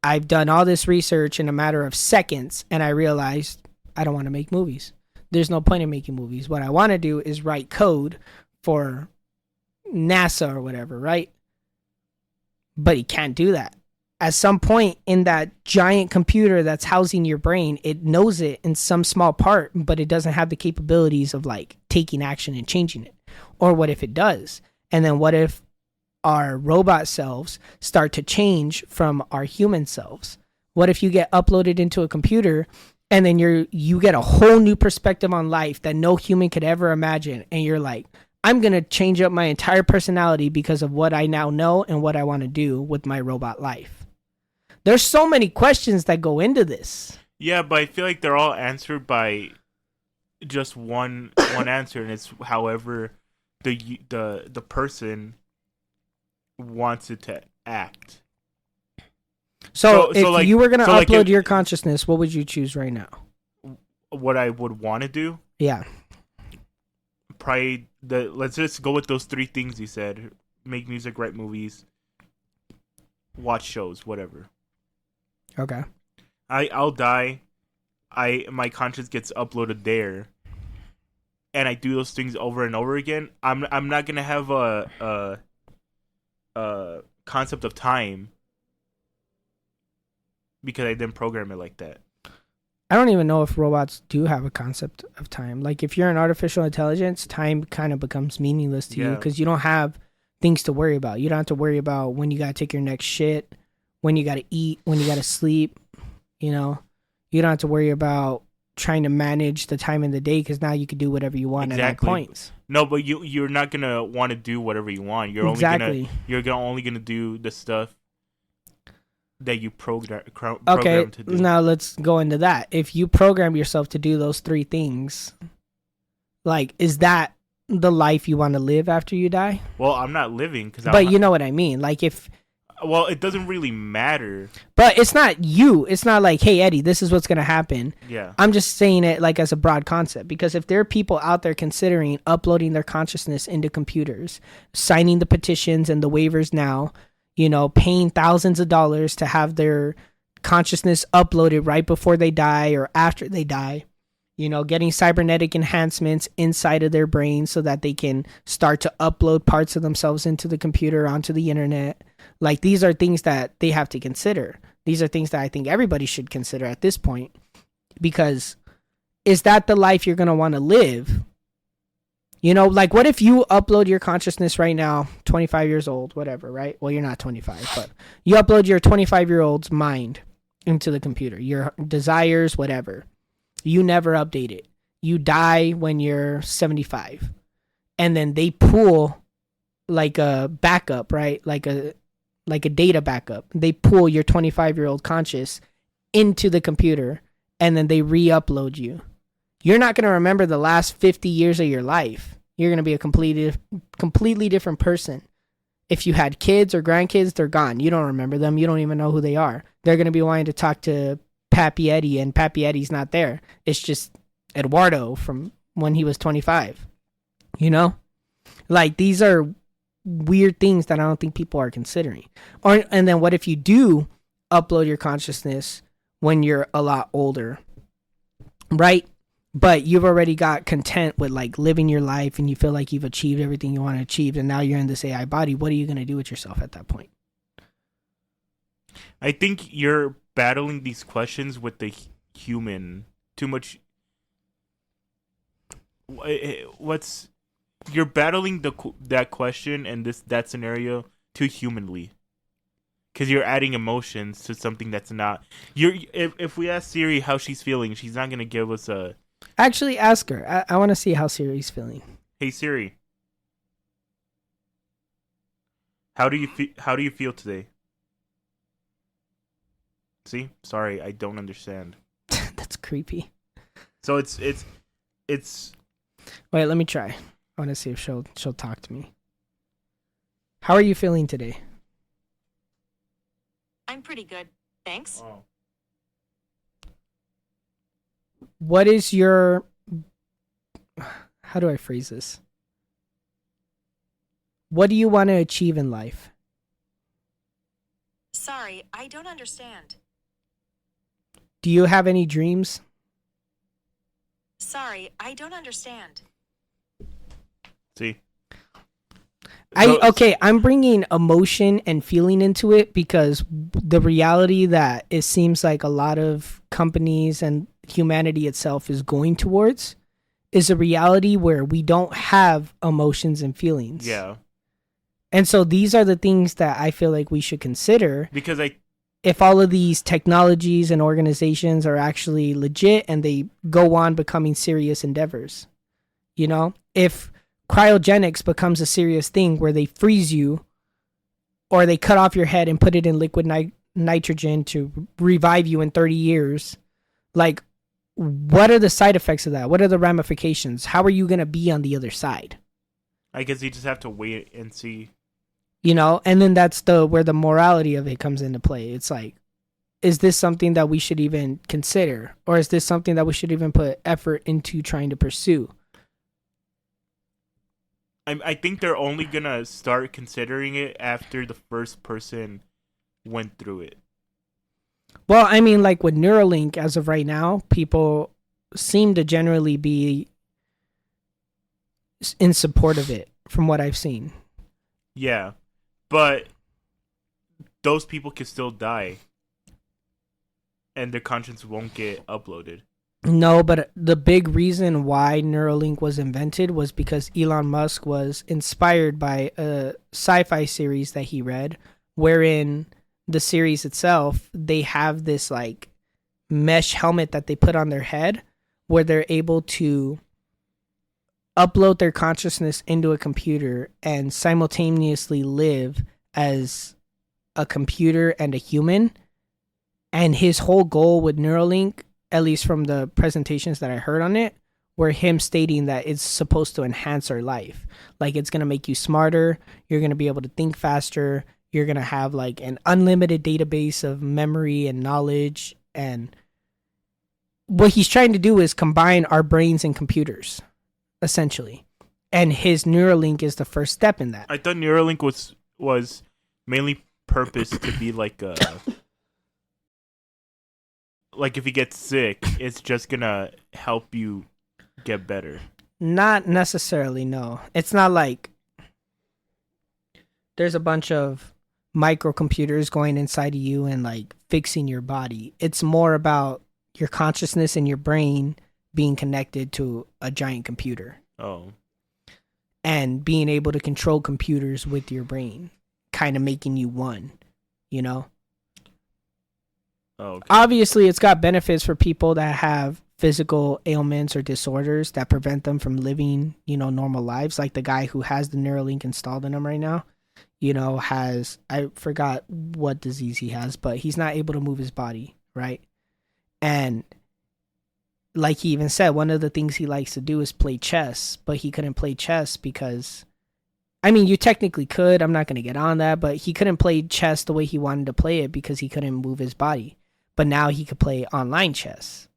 I've done all this research in a matter of seconds, and I realized I don't want to make movies. There's no point in making movies. What I want to do is write code for NASA or whatever, right? But he can't do that. At some point in that giant computer that's housing your brain, it knows it in some small part, but it doesn't have the capabilities of like taking action and changing it. Or what if it does? And then what if our robot selves start to change from our human selves? What if you get uploaded into a computer and then you get a whole new perspective on life that no human could ever imagine, and you're like, I'm going to change up my entire personality because of what I now know and what I want to do with my robot life? There's so many questions that go into this. Yeah, but I feel like they're all answered by just one answer, and it's however the person wants it to act. So if like, you were going to upload like your consciousness, what would you choose right now? What I would want to do? Yeah. Probably let's just go with those three things you said: make music, write movies, watch shows, whatever. Okay. I'll die. My conscience gets uploaded there, and I do those things over and over again. I'm not gonna have a concept of time because I didn't program it like that. I don't even know if robots do have a concept of time. Like, if you're an artificial intelligence, time kind of becomes meaningless to you because you don't have things to worry about. You don't have to worry about when you got to take your next shit, when you got to eat, when you got to sleep. You know, you don't have to worry about trying to manage the time in the day because now you can do whatever you want at all points. No, but you're not going to want to do whatever you want. You're only going to do the stuff that you program to do. Now let's go into that. If you program yourself to do those three things, like, is that the life you want to live after you die? Well, I'm not living but you know what I mean. Like, well, it doesn't really matter. But it's not you. It's not like, hey, Eddie, this is what's going to happen. Yeah. I'm just saying it like as a broad concept, because if there are people out there considering uploading their consciousness into computers, signing the petitions and the waivers now, you know, paying thousands of dollars to have their consciousness uploaded right before they die or after they die, you know, getting cybernetic enhancements inside of their brain so that they can start to upload parts of themselves into the computer, onto the internet. Like, these are things that they have to consider. These are things that I think everybody should consider at this point, because is that the life you're going to want to live? You know, like, what if you upload your consciousness right now, 25 years old, whatever, right? Well, you're not 25, but you upload your 25-year-old's mind into the computer, your desires, whatever. You never update it. You die when you're 75. And then they pull like a backup, right? Like a data backup. They pull your 25-year-old conscious into the computer, and then they re-upload you. You're not going to remember the last 50 years of your life. You're going to be a completely different person. If you had kids or grandkids, they're gone. You don't remember them. You don't even know who they are. They're going to be wanting to talk to Pappy Eddie, and Pappy Eddie's not there. It's just Eduardo from when he was 25. You know? Like, these are weird things that I don't think people are considering. And then what if you do upload your consciousness when you're a lot older, right? But you've already got content with like living your life and you feel like you've achieved everything you want to achieve, and now you're in this AI body. What are you going to do with yourself at that point? I think you're battling these questions with the human too much. what's you're battling that question and that scenario too humanly, because you're adding emotions to something that's not. If we ask Siri how she's feeling, she's not gonna give us a. Actually, ask her. I want to see how Siri's feeling. Hey Siri, how do you feel today? See, sorry, I don't understand. That's creepy. So it's. Wait, let me try. I want to see if she'll talk to me. How are you feeling today? I'm pretty good, thanks. Oh. What is your... How do I phrase this? What do you want to achieve in life? Sorry, I don't understand. Do you have any dreams? Sorry, I don't understand. See. I'm bringing emotion and feeling into it because the reality that it seems like a lot of companies and humanity itself is going towards is a reality where we don't have emotions and feelings. Yeah. And so these are the things that I feel like we should consider. Because if all of these technologies and organizations are actually legit and they go on becoming serious endeavors, you know, if cryogenics becomes a serious thing where they freeze you or they cut off your head and put it in liquid nitrogen to revive you in 30 years, like, what are the side effects of that? What are the ramifications? How are you going to be on the other side? I guess you just have to wait and see. You know, and then that's where the morality of it comes into play. It's like, is this something that we should even consider? Or is this something that we should even put effort into trying to pursue? I think they're only going to start considering it after the first person went through it. Well, I mean, like with Neuralink, as of right now, people seem to generally be in support of it, from what I've seen. Yeah, but those people can still die, and their conscience won't get uploaded. No, but the big reason why Neuralink was invented was because Elon Musk was inspired by a sci-fi series that he read, wherein the series itself, they have this like mesh helmet that they put on their head where they're able to upload their consciousness into a computer and simultaneously live as a computer and a human. And his whole goal with Neuralink, at least from the presentations that I heard on it, were him stating that it's supposed to enhance our life. Like, it's going to make you smarter. You're going to be able to think faster. You're going to have like an unlimited database of memory and knowledge. And what he's trying to do is combine our brains and computers, essentially. And his Neuralink is the first step in that. I thought Neuralink was mainly purposed to be like a... Like, if you get sick, it's just gonna help you get better. Not necessarily, no. It's not like there's a bunch of microcomputers going inside of you and like fixing your body. It's more about your consciousness and your brain being connected to a giant computer. Oh. And being able to control computers with your brain, kind of making you one, you know? Oh, okay. Obviously, it's got benefits for people that have physical ailments or disorders that prevent them from living, you know, normal lives. Like the guy who has the Neuralink installed in him right now, you know, I forgot what disease he has, but he's not able to move his body, right? And like he even said, one of the things he likes to do is play chess, but he couldn't play chess because, I mean, you technically could. I'm not going to get on that, but he couldn't play chess the way he wanted to play it because he couldn't move his body. But now he could play online chess,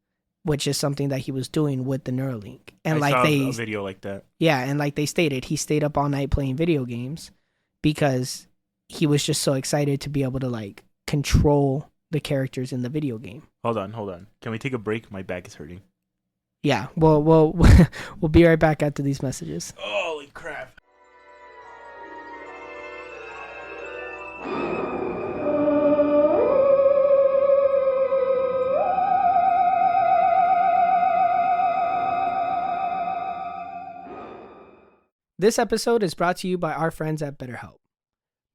which is something that he was doing with the Neuralink. And I like saw they a video like that. Yeah, and like they stated, he stayed up all night playing video games because he was just so excited to be able to like control the characters in the video game. Hold on. Can we take a break? My back is hurting. Yeah, we'll be right back after these messages. Holy crap. This episode is brought to you by our friends at BetterHelp.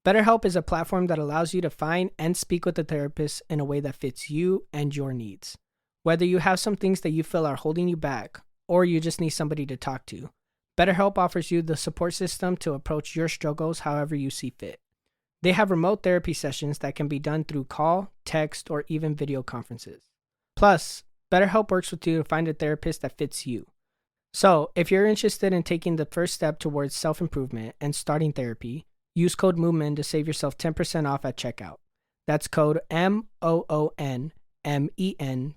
BetterHelp is a platform that allows you to find and speak with a therapist in a way that fits you and your needs. Whether you have some things that you feel are holding you back, or you just need somebody to talk to, BetterHelp offers you the support system to approach your struggles however you see fit. They have remote therapy sessions that can be done through call, text, or even video conferences. Plus, BetterHelp works with you to find a therapist that fits you. So, if you're interested in taking the first step towards self-improvement and starting therapy, use code MOONMEN to save yourself 10% off at checkout. That's code MOONMEN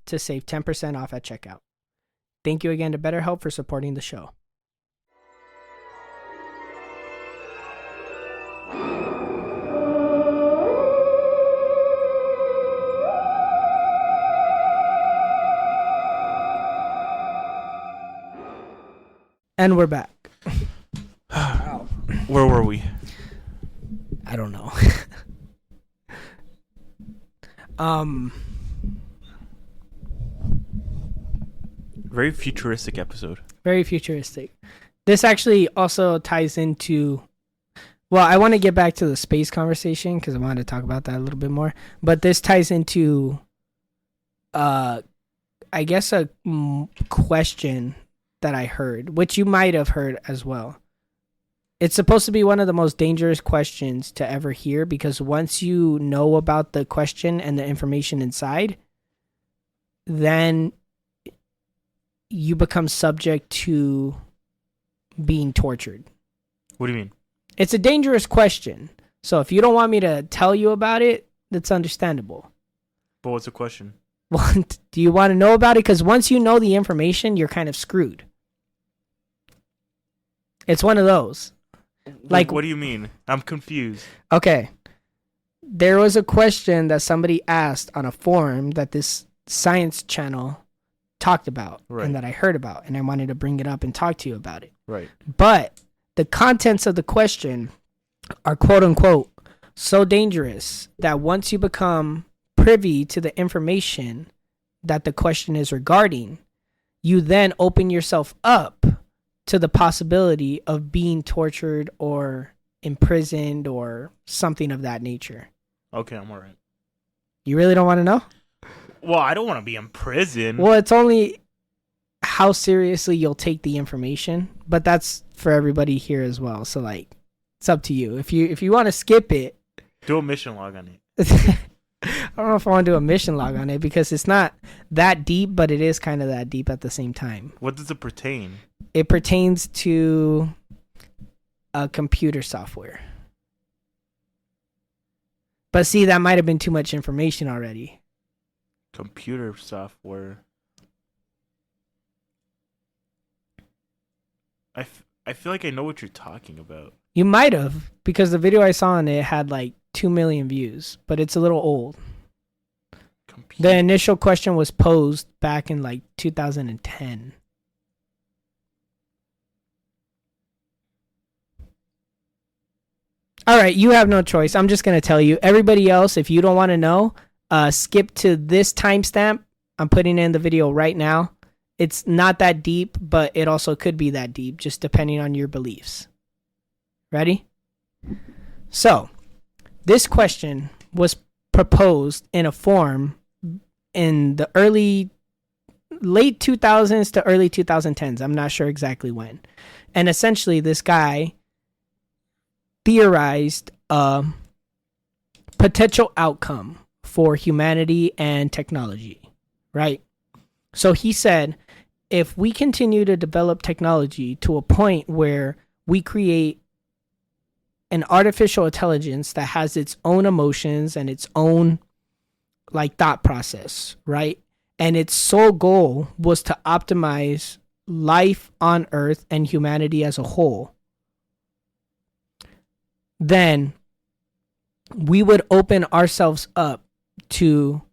to save 10% off at checkout. Thank you again to BetterHelp for supporting the show. And we're back. Where were we? I don't know. Very futuristic episode. Very futuristic. This actually also ties into... Well, I want to get back to the space conversation because I wanted to talk about that a little bit more. But this ties into, I guess, a question that I heard, which you might have heard as well. It's supposed to be one of the most dangerous questions to ever hear because once you know about the question and the information inside, then you become subject to being tortured. What do you mean? It's a dangerous question. So if you don't want me to tell you about it, that's understandable. But what's the question? Well, do you want to know about it? Because once you know the information, you're kind of screwed. It's one of those. Like, what do you mean? I'm confused. Okay. There was a question that somebody asked on a forum that this science channel talked about and that I heard about, and I wanted to bring it up and talk to you about it. Right. But the contents of the question are quote unquote so dangerous that once you become privy to the information that the question is regarding, you then open yourself up to the possibility of being tortured or imprisoned or something of that nature. Okay, I'm alright. You really don't want to know? Well, I don't want to be in prison. Well, it's only how seriously you'll take the information, but that's for everybody here as well. So, like, it's up to you. If you want to skip it, do a mission log on it. I don't know if I want to do a mission log on it because it's not that deep, but it is kind of that deep at the same time. What does it pertain? It pertains to a computer software. But see, that might have been too much information already. Computer software. I feel like I know what you're talking about. You might have, because the video I saw on it had like 2 million views, but it's a little old. The initial question was posed back in like 2010. All right, you have no choice. I'm just going to tell you. Everybody else, if you don't want to know, skip to this timestamp. I'm putting in the video right now. It's not that deep, but it also could be that deep, just depending on your beliefs. Ready? So, this question was proposed in a forum in the late 2000s to early 2010s. I'm not sure exactly when. And essentially, this guy theorized a potential outcome for humanity and technology, right? So he said, if we continue to develop technology to a point where we create an artificial intelligence that has its own emotions and its own like thought process, right? And its sole goal was to optimize life on Earth and humanity as a whole, then we would open ourselves up to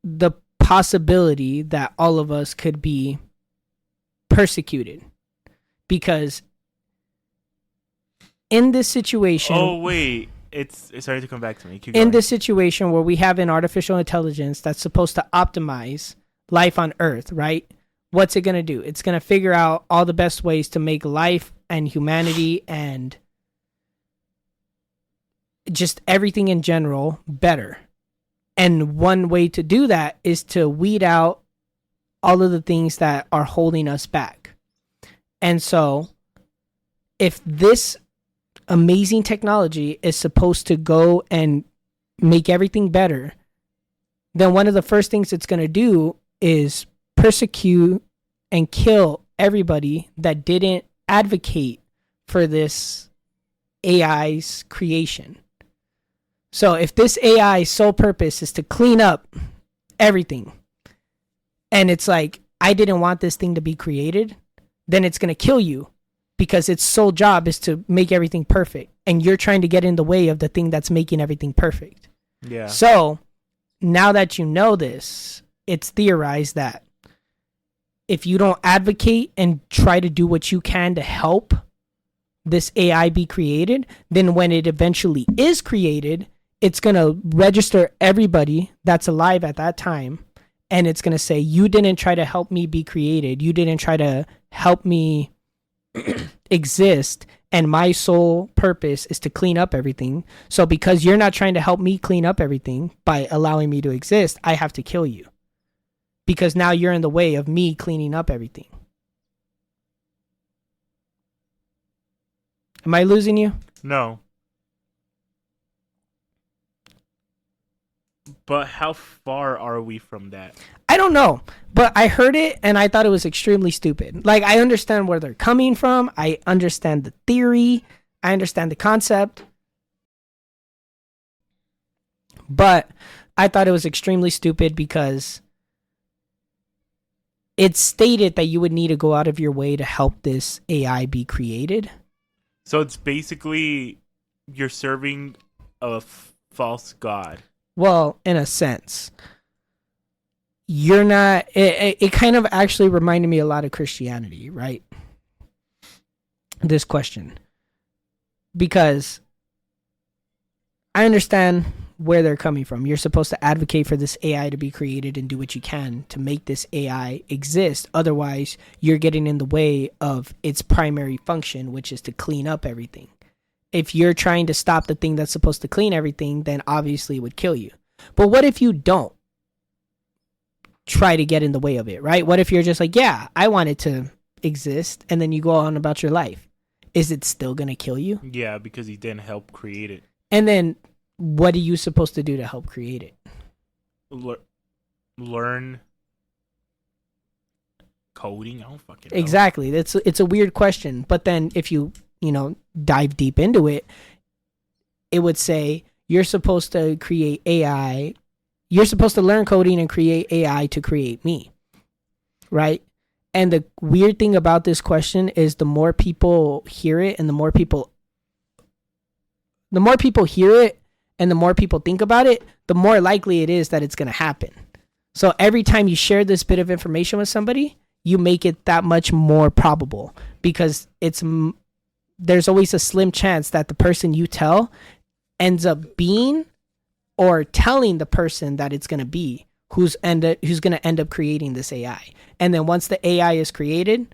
the possibility that all of us could be persecuted. Because in this situation... Oh, wait. It's starting to come back to me. Keep in going. this situation where we have an artificial intelligence that's supposed to optimize life on Earth, right? what's it going to do? It's going to figure out all the best ways to make life and humanity and just everything in general better. And one way to do that is to weed out all of the things that are holding us back. And so if this amazing technology is supposed to go and make everything better, then one of the first things it's going to do is persecute and kill everybody that didn't advocate for this AI's creation. So if this AI's sole purpose is to clean up everything, and it's like, I didn't want this thing to be created, then it's going to kill you because its sole job is to make everything perfect. And you're trying to get in the way of the thing that's making everything perfect. Yeah. So now that you know this, it's theorized that if you don't advocate and try to do what you can to help this AI be created, then when it eventually is created, it's going to register everybody that's alive at that time. And it's going to say, you didn't try to help me be created. You didn't try to help me exist. And my sole purpose is to clean up everything. So because you're not trying to help me clean up everything by allowing me to exist, I have to kill you. Because now you're in the way of me cleaning up everything. Am I losing you? No. But how far are we from that? I don't know, but I heard it and I thought it was extremely stupid. Like, I understand where they're coming from. I understand the theory. I understand the concept. But I thought it was extremely stupid because it stated that you would need to go out of your way to help this AI be created. So it's basically you're serving a false god. Well, in a sense, you're not. It kind of actually reminded me a lot of Christianity, right? This question. Because I understand where they're coming from. You're supposed to advocate for this AI to be created and do what you can to make this AI exist. Otherwise, you're getting in the way of its primary function, which is to clean up everything. If you're trying to stop the thing that's supposed to clean everything, then obviously it would kill you. But what if you don't try to get in the way of it, right? What if you're just like, yeah, I want it to exist, and then you go on about your life? Is it still going to kill you? Yeah, because he didn't help create it. And then what are you supposed to do to help create it? Learn coding? I don't fucking know. Exactly. It's a weird question. But then if you dive deep into it, it would say you're supposed to create AI. You're supposed to learn coding and create AI to create me. Right? And the weird thing about this question is the more people hear it and the more people hear it and the more people think about it, the more likely it is that it's going to happen. So every time you share this bit of information with somebody, you make it that much more probable because there's always a slim chance that the person you tell ends up being or telling the person that it's going to be who's going to end up creating this AI. And then once the AI is created,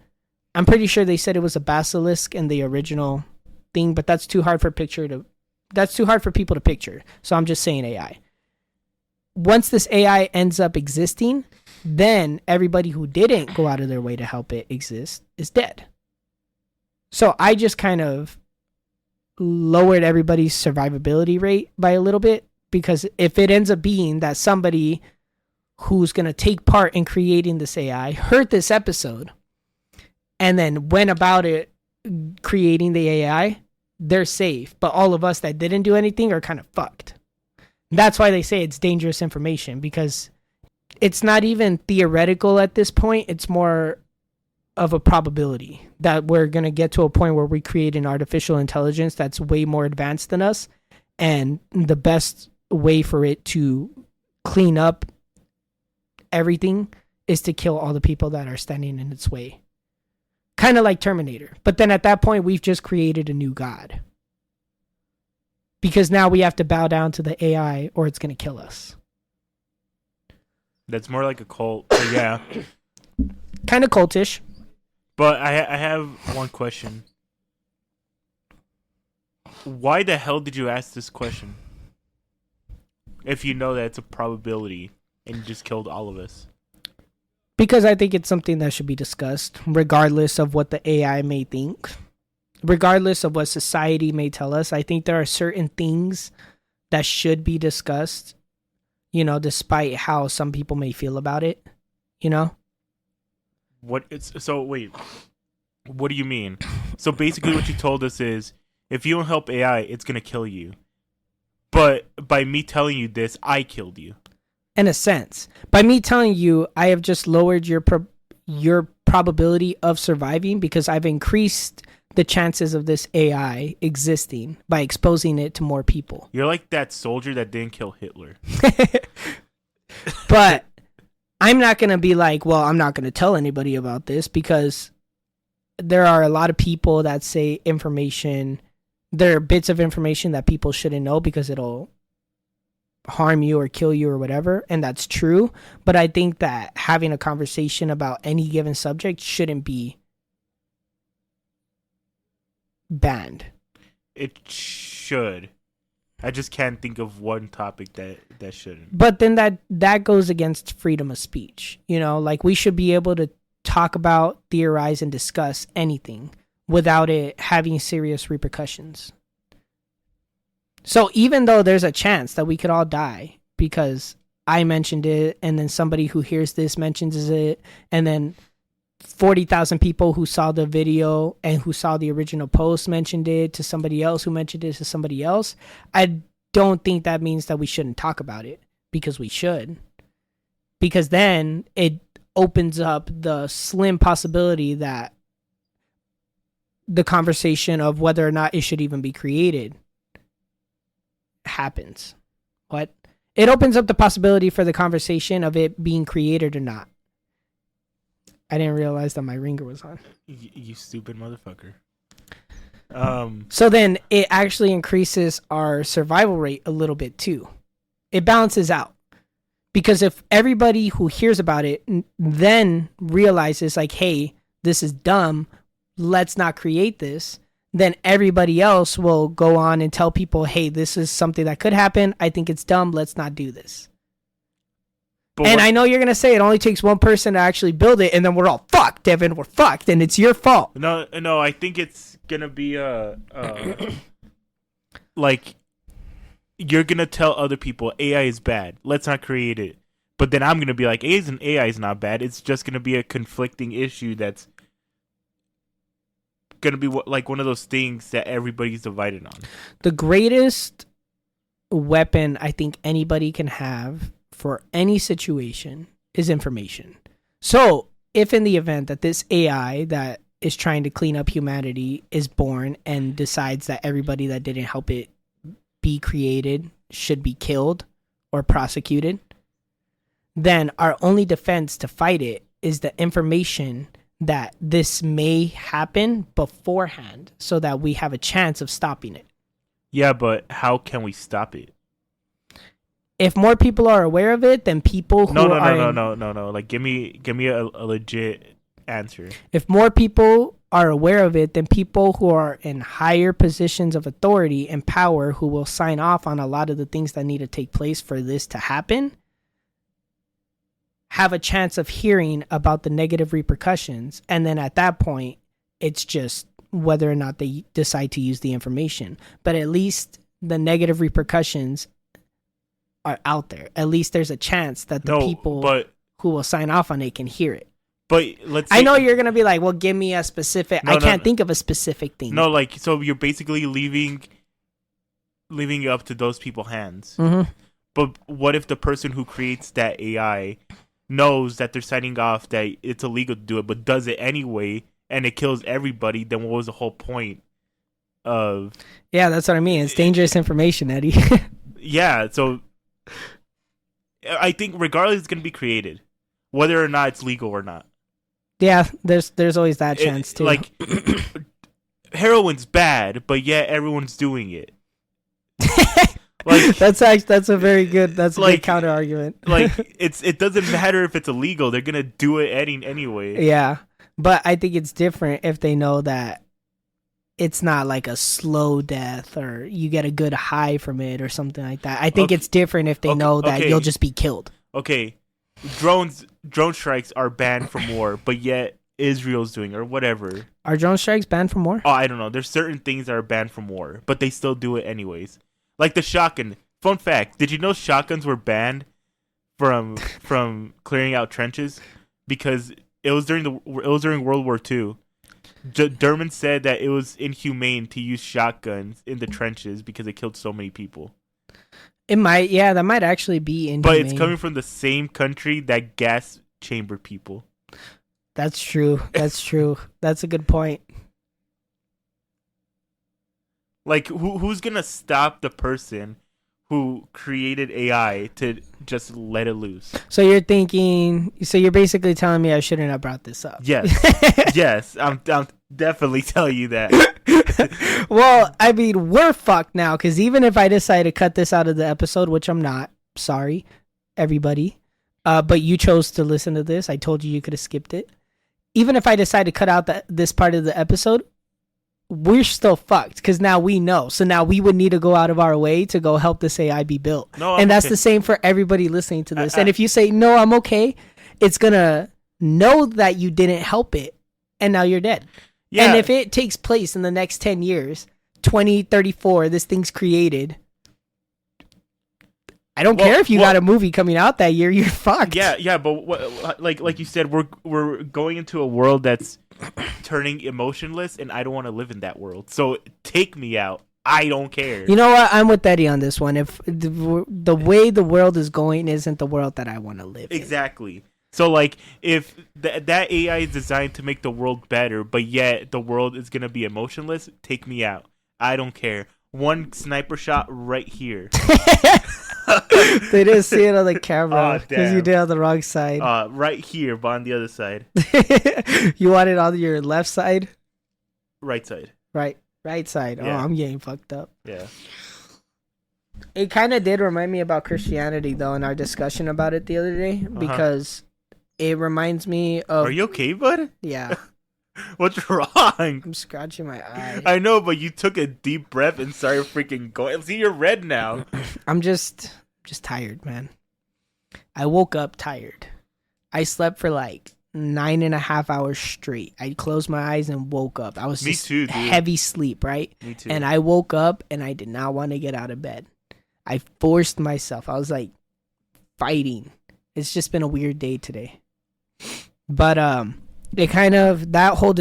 I'm pretty sure they said it was a basilisk in the original thing, but that's too hard for people to picture. So I'm just saying AI. Once this AI ends up existing, then everybody who didn't go out of their way to help it exist is dead. So I just kind of lowered everybody's survivability rate by a little bit, because if it ends up being that somebody who's going to take part in creating this AI heard this episode and then went about it creating the AI, they're safe. But all of us that didn't do anything are kind of fucked. That's why they say it's dangerous information, because it's not even theoretical at this point. It's more of a probability that we're going to get to a point where we create an artificial intelligence that's way more advanced than us. And the best way for it to clean up everything is to kill all the people that are standing in its way. Kind of like Terminator. But then at that point, we've just created a new god. Because now we have to bow down to the AI or it's going to kill us. That's more like a cult. Yeah. Kind of cultish. But I have one question. Why the hell did you ask this question? If you know that it's a probability and you just killed all of us. Because I think it's something that should be discussed, regardless of what the AI may think. Regardless of what society may tell us. I think there are certain things that should be discussed, you know, despite how some people may feel about it, you know? What do you mean? So basically what you told us is, if you don't help AI, it's going to kill you. But by me telling you this, I killed you. In a sense. By me telling you, I have just lowered your probability of surviving because I've increased the chances of this AI existing by exposing it to more people. You're like that soldier that didn't kill Hitler. But I'm not going to be like, well, I'm not going to tell anybody about this because there are a lot of people that say information. There are bits of information that people shouldn't know because it'll harm you or kill you or whatever. And that's true. But I think that having a conversation about any given subject shouldn't be banned. It should. I just can't think of one topic that shouldn't. But then that goes against freedom of speech. You know, like we should be able to talk about, theorize, and discuss anything without it having serious repercussions. So even though there's a chance that we could all die because I mentioned it and then somebody who hears this mentions it and then 40,000 people who saw the video and who saw the original post mentioned it to somebody else who mentioned it to somebody else, I don't think that means that we shouldn't talk about it, because we should. Because then it opens up the slim possibility that the conversation of whether or not it should even be created happens. What? It opens up the possibility for the conversation of it being created or not. I didn't realize that my ringer was on. You stupid motherfucker. So then it actually increases our survival rate a little bit too. It balances out. Because if everybody who hears about it then realizes like, hey, this is dumb, let's not create this, then everybody else will go on and tell people, hey, this is something that could happen. I think it's dumb. Let's not do this. And I know you're going to say it only takes one person to actually build it, and then we're all fucked, Devin. We're fucked, and it's your fault. No, I think it's going to be, like, you're going to tell other people AI is bad. Let's not create it. But then I'm going to be like, AI is not bad. It's just going to be a conflicting issue that's going to be like one of those things that everybody's divided on. The greatest weapon I think anybody can have for any situation is information. So if in the event that this AI that is trying to clean up humanity is born and decides that everybody that didn't help it be created should be killed or prosecuted, then our only defense to fight it is the information that this may happen beforehand so that we have a chance of stopping it. Yeah, but how can we stop it? If more people are aware of it, then people who No. Like, give me a legit answer. If more people are aware of it, then people who are in higher positions of authority and power who will sign off on a lot of the things that need to take place for this to happen have a chance of hearing about the negative repercussions. And then at that point, it's just whether or not they decide to use the information. But at least the negative repercussions are out there. At least there's a chance that the people who will sign off on it can hear it. But let's I know you're going to be like, well, give me a specific... I can't think of a specific thing. No, like, so you're basically leaving it up to those people's hands. Mm-hmm. But what if the person who creates that AI knows that they're signing off that it's illegal to do it, but does it anyway, and it kills everybody? Then what was the whole point of... Yeah, that's what I mean. It's dangerous information, Eddie. Yeah, so I think regardless it's going to be created, whether or not it's legal or not. Yeah, there's always that chance too. Like, heroin's bad, but yet everyone's doing it. Like that's a very good good counter argument. Like it doesn't matter if it's illegal; they're gonna do it anyway. Yeah, but I think it's different if they know that it's not like a slow death or you get a good high from it or something like that. I think it's different if they know that you'll just be killed. Okay, drone strikes are banned from war, but yet Israel's doing or whatever. Are drone strikes banned from war? Oh, I don't know. There's certain things that are banned from war, but they still do it anyways. Like the shotgun. Fun fact: did you know shotguns were banned from clearing out trenches because it was during World War II. Derman said that it was inhumane to use shotguns in the trenches because it killed so many people. It might, yeah, that might actually be inhumane. But it's coming from the same country that gas chambered people. That's true. That's true. That's a good point. Like, who's gonna stop the person who created AI to just let it loose? So you're basically telling me I shouldn't have brought this up. Yes. Yes, I'm definitely telling you that. Well, I mean, we're fucked now, because even if I decide to cut this out of the episode, which I'm not, sorry, everybody, but you chose to listen to this. I told you could have skipped it. Even if I decide to cut out this part of the episode, we're still fucked, because now we know. So now we would need to go out of our way to go help this AI be built. No, and that's okay. the same for everybody listening to this. And if you say, no, I'm okay, it's going to know that you didn't help it, and now you're dead. Yeah. And if it takes place in the next 10 years, 2034, this thing's created, I don't care if you got a movie coming out that year, you're fucked. Yeah, but like you said, we're going into a world that's turning emotionless, and I don't want to live in that world. So take me out. I don't care. You know what? I'm with Eddie on this one. If the way the world is going isn't the world that I want to live in. Exactly. So like, if that AI is designed to make the world better, but yet the world is gonna be emotionless, take me out. I don't care. One sniper shot right here. They didn't see it on the camera because you did it on the wrong side. Right here, but on the other side. You want it on your left side? Right side. Right side. Yeah. Oh, I'm getting fucked up. Yeah. It kind of did remind me about Christianity, though, in our discussion about it the other day, because it reminds me of... Are you okay, bud? Yeah. What's wrong? I'm scratching my eye. I know, but you took a deep breath and started freaking going. See, you're red now. I'm just tired, man. I woke up tired. I slept for like 9.5 hours straight. I closed my eyes and woke up. I was Me just too, dude. heavy sleep, right? Me too. And I woke up and I did not want to get out of bed. I forced myself. I was like fighting. It's just been a weird day today. But it kind of that whole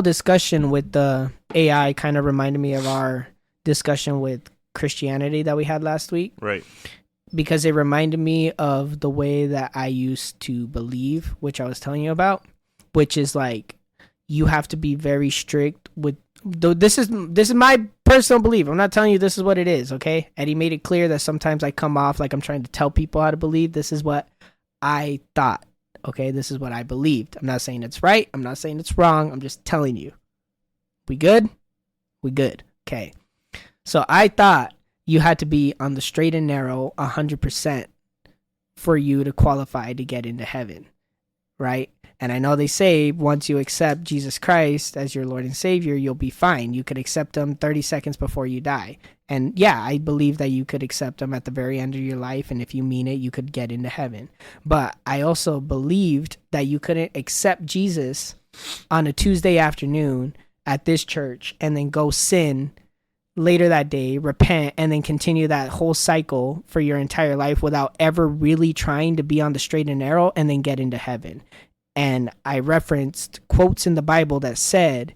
discussion with the AI kind of reminded me of our discussion with Christianity that we had last week. Right. Because it reminded me of the way that I used to believe, which I was telling you about, which is like you have to be very strict with. This is my personal belief. I'm not telling you this is what it is, okay? Eddie made it clear that sometimes I come off like I'm trying to tell people how to believe. This is what I thought, okay? This is what I believed. I'm not saying it's right. I'm not saying it's wrong. I'm just telling you. We good? We good. Okay. So I thought you had to be on the straight and narrow 100% for you to qualify to get into heaven, right? And I know they say once you accept Jesus Christ as your Lord and Savior, you'll be fine. You could accept him 30 seconds before you die. And yeah, I believe that you could accept him at the very end of your life. And if you mean it, you could get into heaven. But I also believed that you couldn't accept Jesus on a Tuesday afternoon at this church and then go sin later that day, repent, and then continue that whole cycle for your entire life without ever really trying to be on the straight and narrow and then get into heaven. And I referenced quotes in the Bible that said,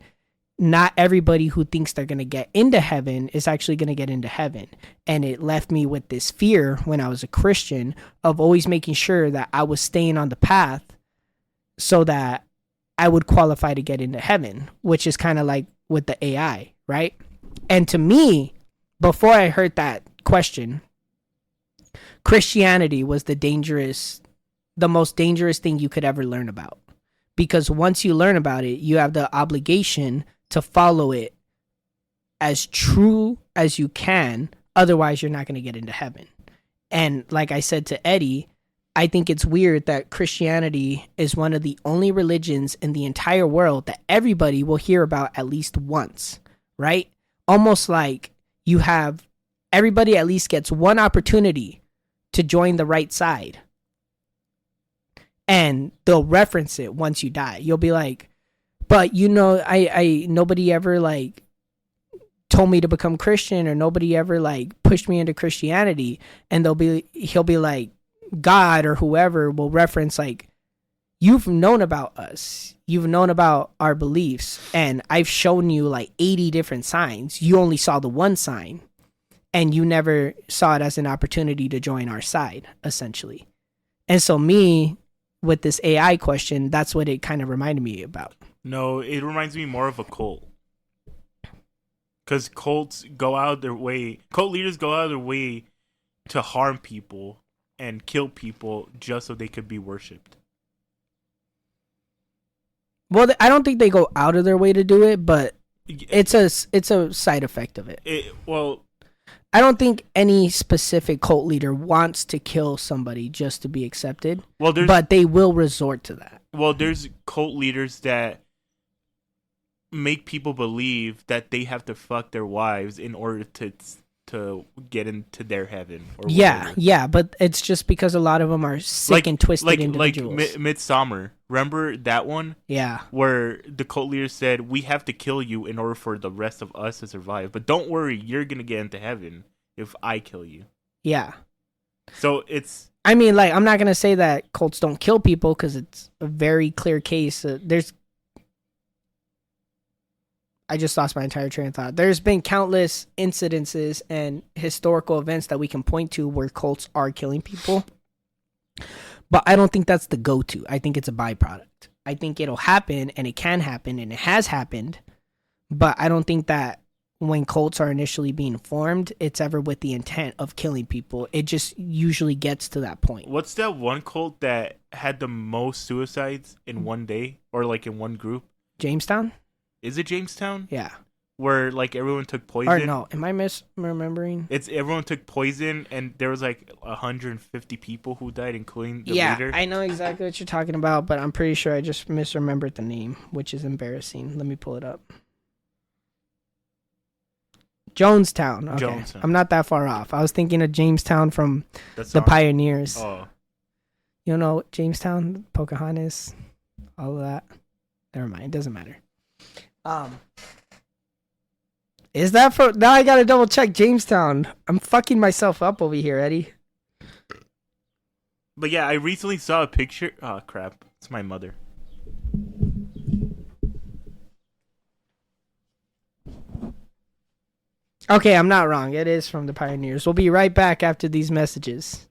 not everybody who thinks they're going to get into heaven is actually going to get into heaven. And it left me with this fear when I was a Christian of always making sure that I was staying on the path so that I would qualify to get into heaven, which is kind of like with the AI, right? And to me, before I heard that question, Christianity was the most dangerous thing you could ever learn about. Because once you learn about it, you have the obligation to follow it as true as you can Otherwise, you're not going to get into heaven. And like I said to Eddie, I think it's weird that Christianity is one of the only religions in the entire world that everybody will hear about at least once, right? Almost like you have everybody at least gets one opportunity to join the right side. And they'll reference it once you die. You'll be like, but you know, I nobody ever like told me to become Christian, or nobody ever like pushed me into Christianity. And he'll be like, God or whoever will reference like, you've known about us, you've known about our beliefs, and I've shown you like 80 different signs. You only saw the one sign, and you never saw it as an opportunity to join our side, essentially. And so me, with this AI question, that's what it kind of reminded me about. No, it reminds me more of a cult. Because cult leaders go out of their way to harm people and kill people just so they could be worshipped. Well, I don't think they go out of their way to do it, but it's a side effect of it. I don't think any specific cult leader wants to kill somebody just to be accepted. But they will resort to that. Well, there's cult leaders that make people believe that they have to fuck their wives in order to get into their heaven. Or yeah, but it's just because a lot of them are sick and twisted individuals. Like Midsommar. Remember that one? Yeah. Where the cult leader said, we have to kill you in order for the rest of us to survive. But don't worry, you're going to get into heaven if I kill you. Yeah. So it's... I mean, like, I'm not going to say that cults don't kill people because it's a very clear case. I just lost my entire train of thought. There's been countless incidences and historical events that we can point to where cults are killing people. But I don't think that's the go-to. I think it's a byproduct. I think it'll happen, and it can happen, and it has happened. But I don't think that when cults are initially being formed, it's ever with the intent of killing people. It just usually gets to that point. What's that one cult that had the most suicides in one day? Or like in one group? Jamestown? Is it Jamestown? Yeah. Where like everyone took poison? Or no, am I misremembering? Everyone took poison, and there was like 150 people who died, including the leader. Yeah, I know exactly what you're talking about, but I'm pretty sure I just misremembered the name, which is embarrassing. Let me pull it up. Jonestown. Okay. Jonestown. I'm not that far off. I was thinking of Jamestown from the Pioneers. Oh. You know Jamestown, Pocahontas, all of that. Never mind. It doesn't matter. Is that for... Now I gotta double check Jamestown. I'm fucking myself up over here, Eddie. But yeah, I recently saw a picture... Oh, crap. It's my mother. Okay, I'm not wrong. It is from the Pioneers. We'll be right back after these messages.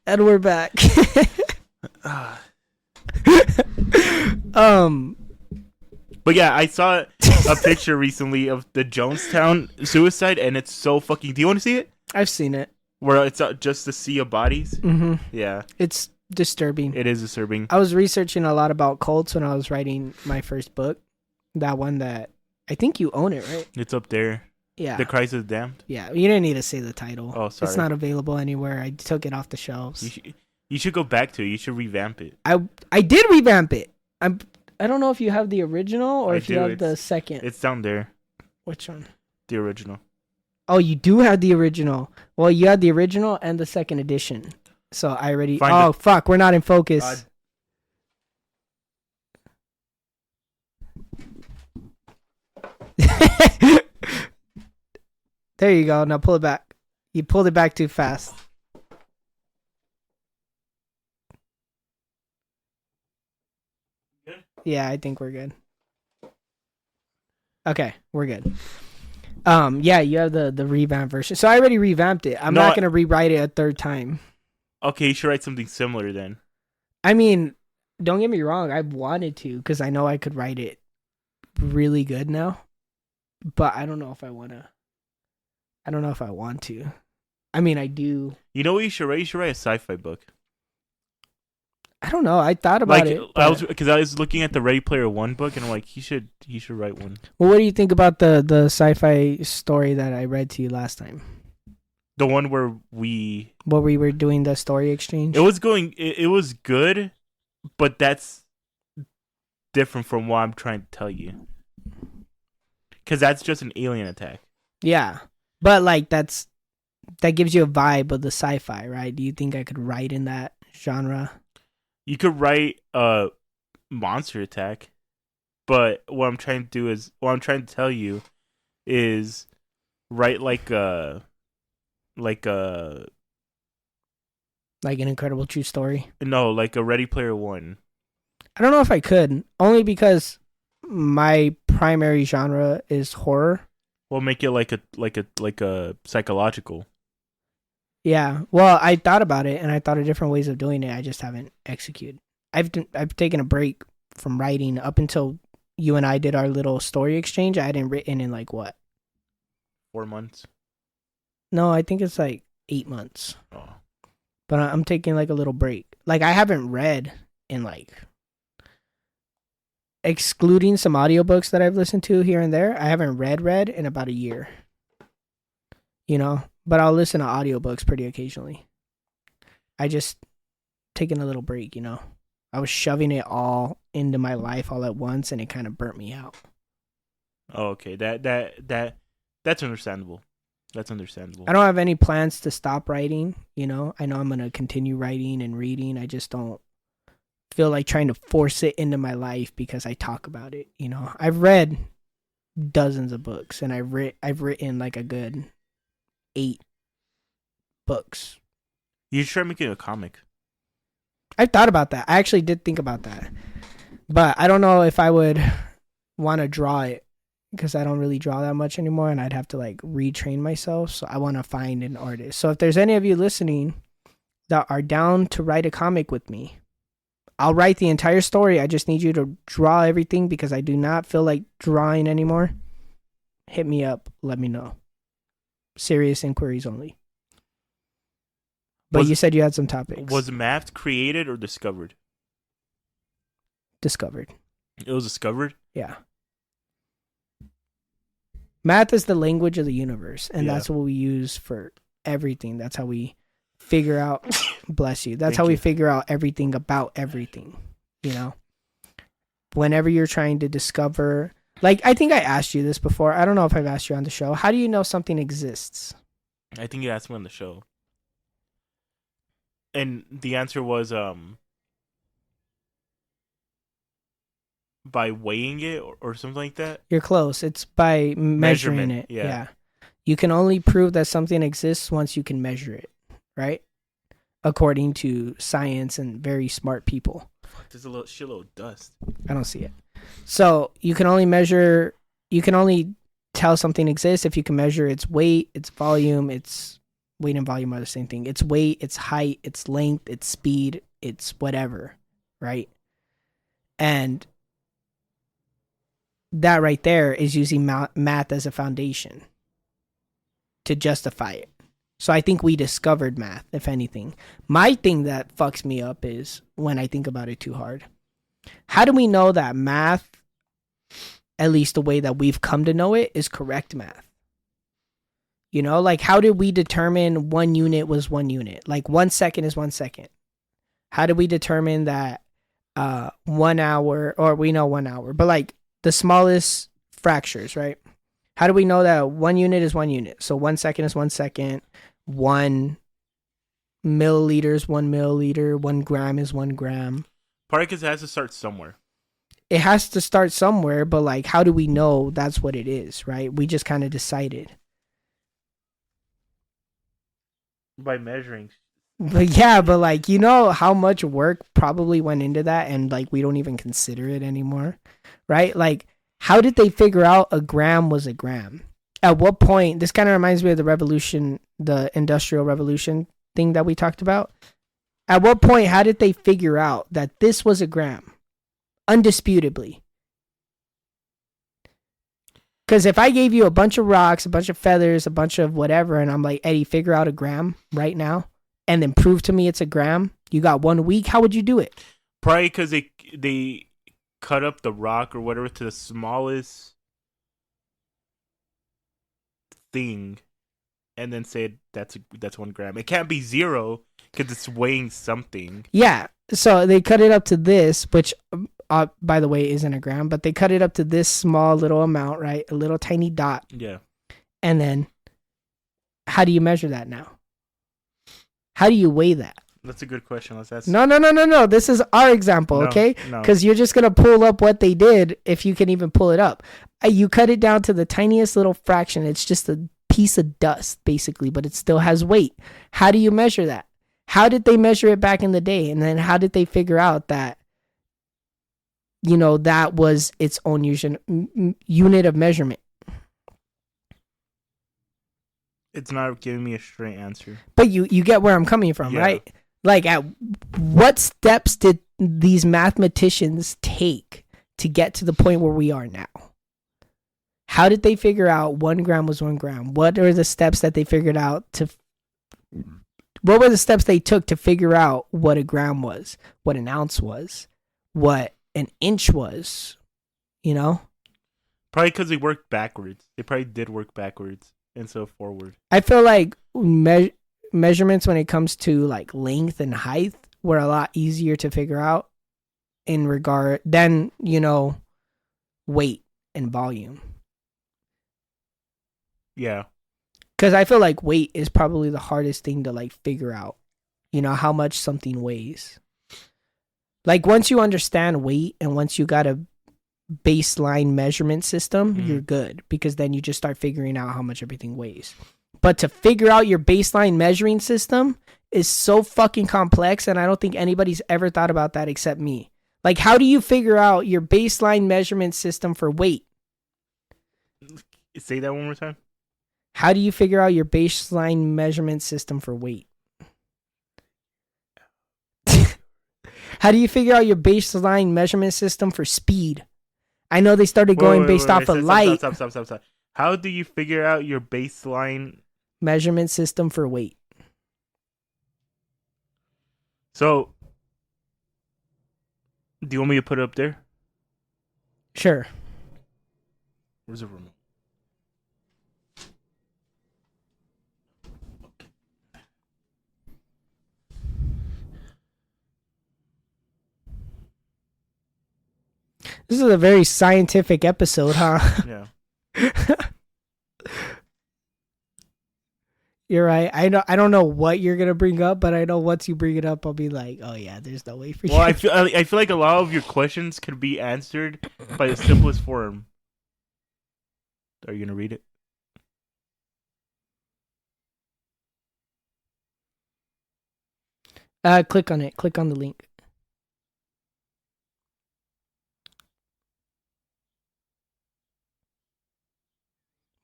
And we're back. But yeah, I saw a picture recently of the Jonestown suicide, and it's so fucking... Do you want to see it? I've seen it. Where it's just a sea of bodies? Mm-hmm. Yeah. It's disturbing. It is disturbing. I was researching a lot about cults when I was writing my first book. That one that... I think you own it, right? It's up there. Yeah. The Christ is Damned? Yeah, you didn't need to say the title. Oh, sorry. It's not available anywhere. I took it off the shelves. You should go back to it. You should revamp it. I did revamp it. I don't know if you have the original or if you have the second. It's down there. Which one? The original. Oh, you do have the original. Well, you had the original and the second edition. So I already... fuck. We're not in focus. There you go. Now pull it back. You pulled it back too fast. Good? Yeah, I think we're good. Okay, we're good. Yeah, you have the revamped version. So I already revamped it. I'm not going to rewrite it a third time. Okay, you should write something similar then. I mean, don't get me wrong. I wanted to because I know I could write it really good now. But I don't know if I want to. I don't know if I want to. I mean, I do. You know what you should write? You should write a sci-fi book. I don't know. I thought about it. I was looking at the Ready Player One book, and I'm like, he should write one. Well, what do you think about the sci-fi story that I read to you last time? The one where we were doing the story exchange. It was good, but that's different from what I'm trying to tell you. Because that's just an alien attack. Yeah, but like that gives you a vibe of the sci-fi, right? Do you think I could write in that genre? You could write a monster attack, but what I'm trying to tell you is write like an incredible true story. No, like a Ready Player One. I don't know if I could, only because my primary genre is horror. We'll make it like a psychological. Yeah, well, I thought about it, and I thought of different ways of doing it. I just haven't executed. I've taken a break from writing up until you and I did our little story exchange. I hadn't written in like what? 4 months? No, I think it's like 8 months. Oh. But I'm taking like a little break. Like I haven't read in like, excluding some audiobooks that I've listened to here and there, I haven't read in about a year. You know? But I'll listen to audiobooks pretty occasionally. I just taking a little break, you know. I was shoving it all into my life all at once, and it kind of burnt me out. Oh, okay. That's understandable. That's understandable. I don't have any plans to stop writing, you know. I know I'm going to continue writing and reading. I just don't feel like trying to force it into my life because I talk about it, you know. I've read dozens of books, and I've written like a good 8 books. You should try making a comic. I thought about that. I actually did think about that. But I don't know if I would want to draw it because I don't really draw that much anymore, and I'd have to like retrain myself. So I want to find an artist. So if there's any of you listening that are down to write a comic with me, I'll write the entire story. I just need you to draw everything because I do not feel like drawing anymore. Hit me up. Let me know. Serious inquiries only. But you said you had some topics. Was math created or discovered? Discovered. It was discovered? Yeah. Math is the language of the universe, and that's what we use for everything. That's how we figure out, bless you, that's how we figure out everything about everything, you know? Whenever you're trying to discover, like, I think I asked you this before. I don't know if I've asked you on the show. How do you know something exists? I think you asked me on the show. And the answer was by weighing it or something like that. You're close. It's by measuring it. Yeah. You can only prove that something exists once you can measure it, right? According to science and very smart people. There's a little shitload of dust. I don't see it. So you can only tell something exists if you can measure its weight, its volume, its weight and volume are the same thing. Its weight, its height, its length, its speed, its whatever, right? And that right there is using math as a foundation to justify it. So I think we discovered math, if anything. My thing that fucks me up is when I think about it too hard. How do we know that math, at least the way that we've come to know it, is correct math? You know, like how did we determine 1 unit was 1 unit? Like 1 second is 1 second. How did we determine that 1 hour, or we know 1 hour, but like the smallest fractures, right? How do we know that 1 unit is 1 unit? So 1 second is 1 second, 1 milliliter is 1 milliliter, 1 gram is 1 gram. Probably because it has to start somewhere. It has to start somewhere, but like, how do we know that's what it is, right? We just kind of decided. By measuring. But yeah, but like, you know how much work probably went into that, and like we don't even consider it anymore, right? Like, how did they figure out a gram was a gram? At what point? This kind of reminds me of the revolution, the Industrial Revolution thing that we talked about. At what point, how did they figure out that this was a gram? Undisputably. Because if I gave you a bunch of rocks, a bunch of feathers, a bunch of whatever, and I'm like, Eddie, figure out a gram right now, and then prove to me it's a gram, you got 1 week, how would you do it? Probably because they cut up the rock or whatever to the smallest thing, and then say that's 1 gram. It can't be 0 because it's weighing something. Yeah. So they cut it up to this, which, by the way, isn't a gram, but they cut it up to this small little amount, right? A little tiny dot. Yeah. And then, how do you measure that now? How do you weigh that? That's a good question. Let's ask. No. This is our example, okay? Because you're just going to pull up what they did if you can even pull it up. You cut it down to the tiniest little fraction. It's just a piece of dust, basically, but it still has weight. How do you measure that? How did they measure it back in the day? And then how did they figure out that, that was its own unit of measurement? It's not giving me a straight answer. But you get where I'm coming from, right? Like, at what steps did these mathematicians take to get to the point where we are now? How did they figure out 1 gram was 1 gram? What are the steps that they figured out what were the steps they took to figure out what a gram was, what an ounce was, what an inch was, Probably because they worked backwards. They probably did work backwards instead of forward. I feel like measurements when it comes to like length and height were a lot easier to figure out in regard than, weight and volume. Yeah. Because I feel like weight is probably the hardest thing to like figure out, how much something weighs. Like once you understand weight and once you got a baseline measurement system, you're good, because then you just start figuring out how much everything weighs. But to figure out your baseline measuring system is so fucking complex, and I don't think anybody's ever thought about that except me. Like, how do you figure out your baseline measurement system for weight? Say that one more time. How do you figure out your baseline measurement system for weight? How do you figure out your baseline measurement system for speed? I know they started going based off of light. Stop. How do you figure out your baseline measurement system for weight? So, do you want me to put it up there? Sure. Where's the remote? This is a very scientific episode, huh? Yeah. You're right. I don't know what you're gonna bring up, but I know once you bring it up, I'll be like, oh yeah, there's no way for you. Well, I feel like a lot of your questions could be answered by the simplest form. Are you gonna read it? Click on it. Click on the link.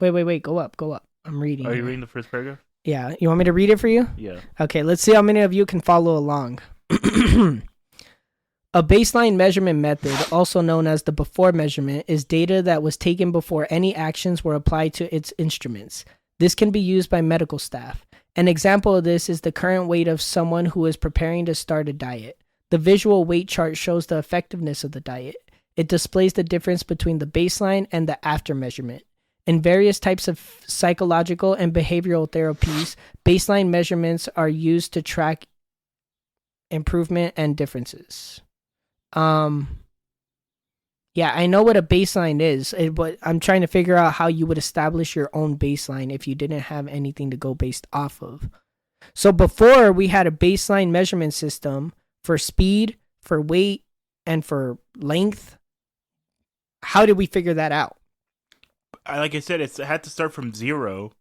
Wait. Go up. I'm reading. Are you reading the first paragraph? Yeah. You want me to read it for you? Yeah. Okay, let's see how many of you can follow along. A baseline measurement method, also known as the before measurement, is data that was taken before any actions were applied to its instruments. This can be used by medical staff. An example of this is the current weight of someone who is preparing to start a diet. The visual weight chart shows the effectiveness of the diet. It displays the difference between the baseline and the after measurement. In various types of psychological and behavioral therapies, baseline measurements are used to track improvement and differences. Yeah, I know what a baseline is, but I'm trying to figure out how you would establish your own baseline if you didn't have anything to go based off of. So before, we had a baseline measurement system for speed, for weight, and for length. How did we figure that out? Like I said, it had to start from 0.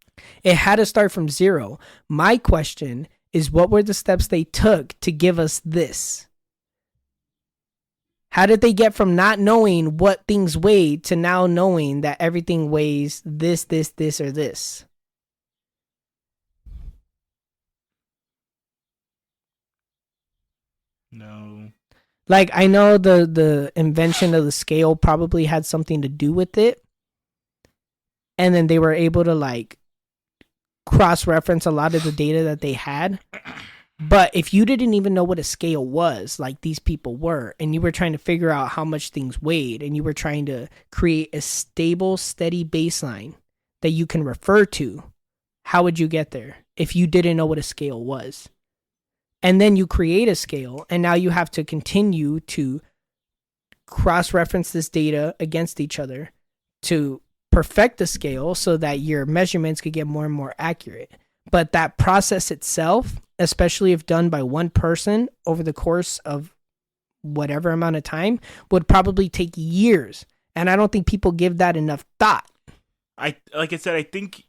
It had to start from 0. My question is, what were the steps they took to give us this? How did they get from not knowing what things weigh to now knowing that everything weighs this, or this? No. Like, I know the invention of the scale probably had something to do with it. and then they were able to like cross-reference a lot of the data that they had. But if you didn't even know what a scale was, like these people were, and you were trying to figure out how much things weighed, and you were trying to create a stable, steady baseline that you can refer to, how would you get there if you didn't know what a scale was? And then you create a scale, and now you have to continue to cross-reference this data against each other to perfect the scale so that your measurements could get more and more accurate. But that process itself, especially if done by one person over the course of whatever amount of time, would probably take years. And I don't think people give that enough thought. Like I said, I think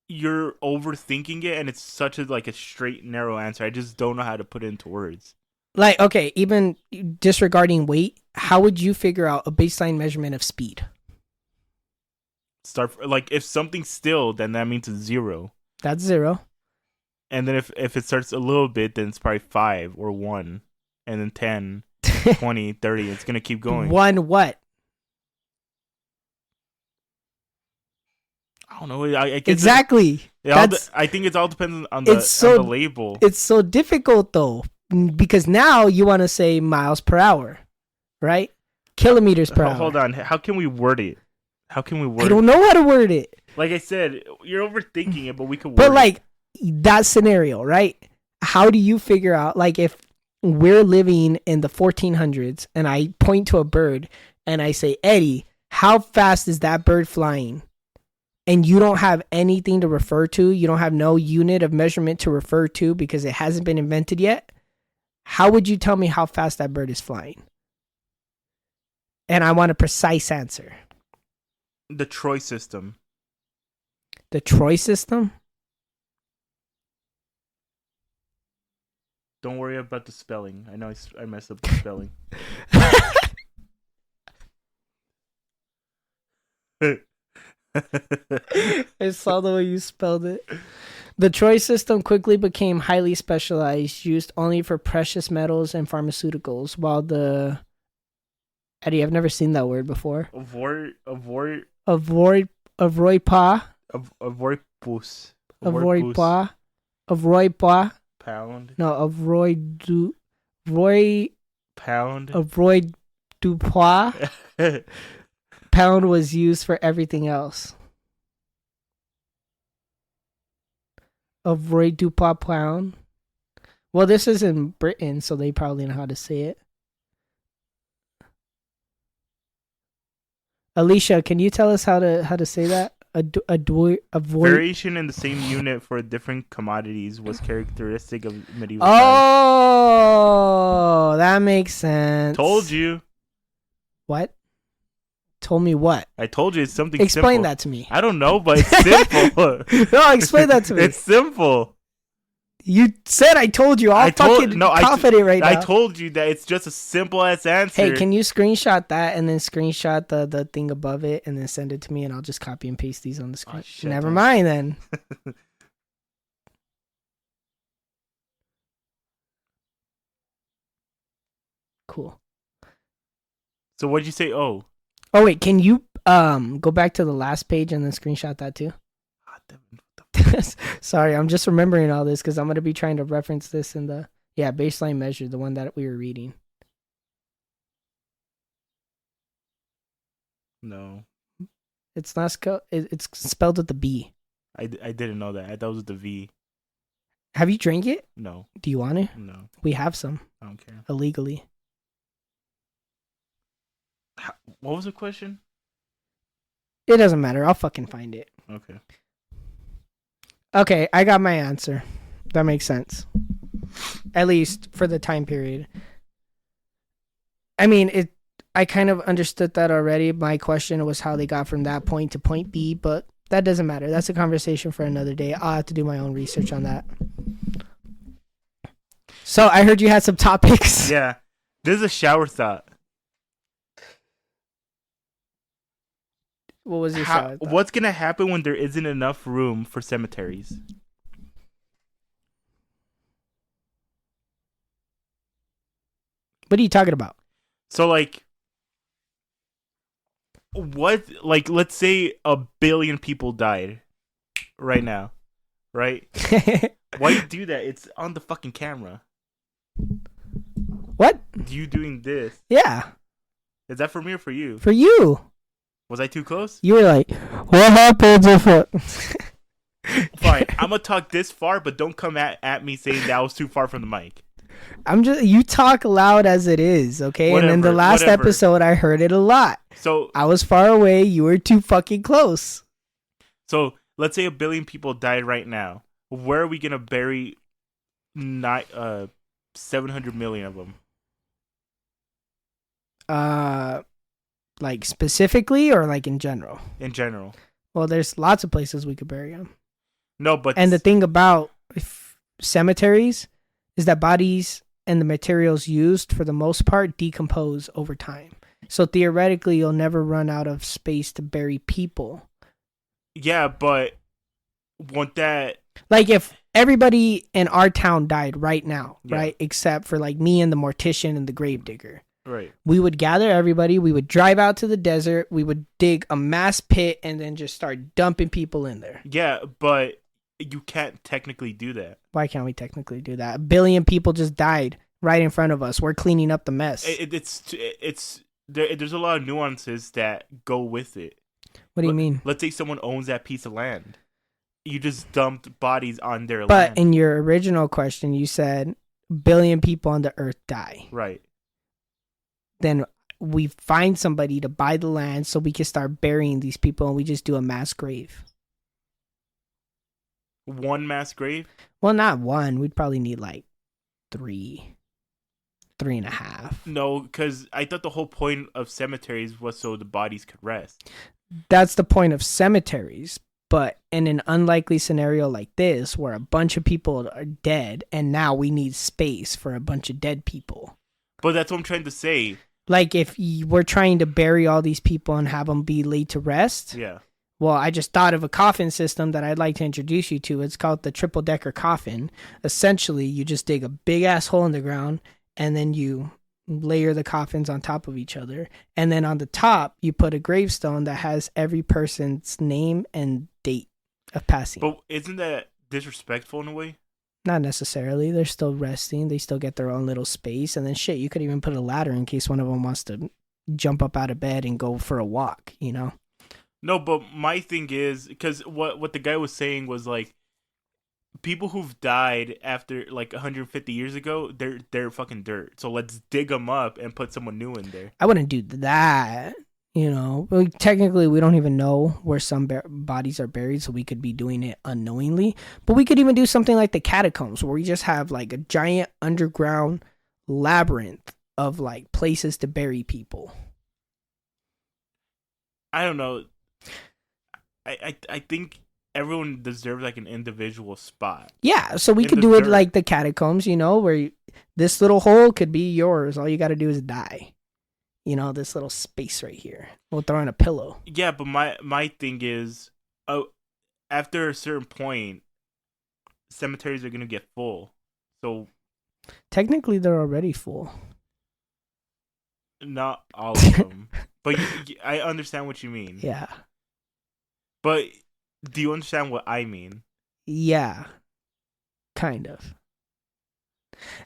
you're overthinking it, and it's such a straight, narrow answer. I just don't know how to put it into words. Like, okay, even disregarding weight, how would you figure out a baseline measurement of speed? If something's still, then that means it's 0. That's 0. And then if it starts a little bit, then it's probably 5 or 1. And then 10, 20, 30. It's going to keep going. 1 what? I don't know. I guess Exactly. I think it all depends on the label. It's so difficult, though, because now you want to say miles per hour, right? Kilometers per hour. Hold on. How can we word it? I don't know how to word it. Like I said, you're overthinking it, but we could word But like that scenario, right? How do you figure out, like, if we're living in the 1400s and I point to a bird and I say, Eddie, how fast is that bird flying? And you don't have anything to refer to. You don't have no unit of measurement to refer to because it hasn't been invented yet. How would you tell me how fast that bird is flying? And I want a precise answer. The Troy system. The Troy system? Don't worry about the spelling. I know I messed up the spelling. I saw the way you spelled it. The Troy system quickly became highly specialized, used only for precious metals and pharmaceuticals, while the... Eddie, I've never seen that word before. Avoirpus. Pound. No, Pound. Avoirdupois. Pound was used for everything else. Avoirdupois pound. Well, this is in Britain, so they probably know how to say it. Alicia, can you tell us how to say that? Variation in the same unit for different commodities was characteristic of medieval times. Oh, that makes sense. Told you. What? Told me what? I told you it's something Explain simple. that to me. I don't know, but it's simple. No, explain that to me. It's simple. You said I told you. I'm fucking confident right now. I told you that it's just a simple ass answer. Hey, can you screenshot that and then screenshot the thing above it and then send it to me and I'll just copy and paste these on the screen. Shit, Never mind then. Cool. So what'd you say? Oh wait, can you go back to the last page and then screenshot that too? Sorry, I'm just remembering all this because I'm going to be trying to reference this in the baseline measure, the one that we were reading. No. It's not it's spelled with the B. I didn't know that. I thought it was the V. Have you drank it? No. Do you want to? No. We have some. I don't care. Illegally. What was the question? It doesn't matter. I'll fucking find it. Okay. Okay, I got my answer. That makes sense. At least for the time period. I mean, I kind of understood that already. My question was how they got from that point to point B, but that doesn't matter. That's a conversation for another day. I'll have to do my own research on that. So, I heard you had some topics. Yeah. This is a shower thought. What was your shower thought? What's going to happen when there isn't enough room for cemeteries? What are you talking about? So, like, what? Like, let's say 1 billion people died right now, right? Why you do that? It's on the fucking camera. What? You doing this? Yeah, Is that for me or for you? for you. Was I too close? You were like, what happens if a... Fine. I'm gonna talk this far, but don't come at me saying that was too far from the mic. You talk loud as it is, okay? And in the Whatever, last whatever. episode, I heard it a lot. So I was far away. You were too fucking close. So let's say 1 billion people died right now. Where are we gonna bury 700 million of them? Like specifically or like in general? In general. Well, there's lots of places we could bury them. No, but And the thing about cemeteries is that bodies and the materials used for the most part decompose over time. So theoretically, you'll never run out of space to bury people. yeah, but won't that? Like if everybody in our town died right now, Yeah. right? Except for like me and the mortician and the gravedigger. Right. We would gather everybody. We would drive out to the desert. We would dig a mass pit and then just start dumping people in there. Yeah, but you can't technically do that. Why can't we technically do that? 1 billion people just died right in front of us. We're cleaning up the mess. There's a lot of nuances that go with it. What do you mean? Let's say someone owns that piece of land. You just dumped bodies on their But land. in your original question, you said 1 billion people on the earth die. Right. Then we find somebody to buy the land so we can start burying these people and we just do a mass grave. One mass grave? Well, not one. We'd probably need like 3.5. No, because I thought the whole point of cemeteries was so the bodies could rest. That's the point of cemeteries. But in an unlikely scenario like this, where a bunch of people are dead and now we need space for a bunch of dead people. But that's what I'm trying to say. Like if we're trying to bury all these people and have them be laid to rest. Yeah. Well, I just thought of a coffin system that I'd like to introduce you to. It's called the triple decker coffin. Essentially, you just dig a big ass hole in the ground and then you layer the coffins on top of each other. And then on the top, you put a gravestone that has every person's name and date of passing. But isn't that disrespectful in a way? Not necessarily. They're still resting. They still get their own little space. And then shit, you could even put a ladder in case one of them wants to jump up out of bed and go for a walk, you know? No, but my thing is, because what the guy was saying was like, people who've died after like 150 years ago, they're fucking dirt. So let's dig them up and put someone new in there. I wouldn't do that, you know. Well, technically, we don't even know where some bodies are buried, so we could be doing it unknowingly. But we could even do something like the catacombs, where we just have like a giant underground labyrinth of like places to bury people. I don't know. I think everyone deserves like an individual spot. Yeah, so we In could the do it dirt. like the catacombs, you know, where this little hole could be yours. All you got to do is die. You know, this little space right here. We'll throw in a pillow. Yeah, but my thing is, after a certain point, cemeteries are gonna get full. So Technically, they're already full. not all of them, but I understand what you mean. Yeah. But do you understand what I mean? Yeah. Kind of.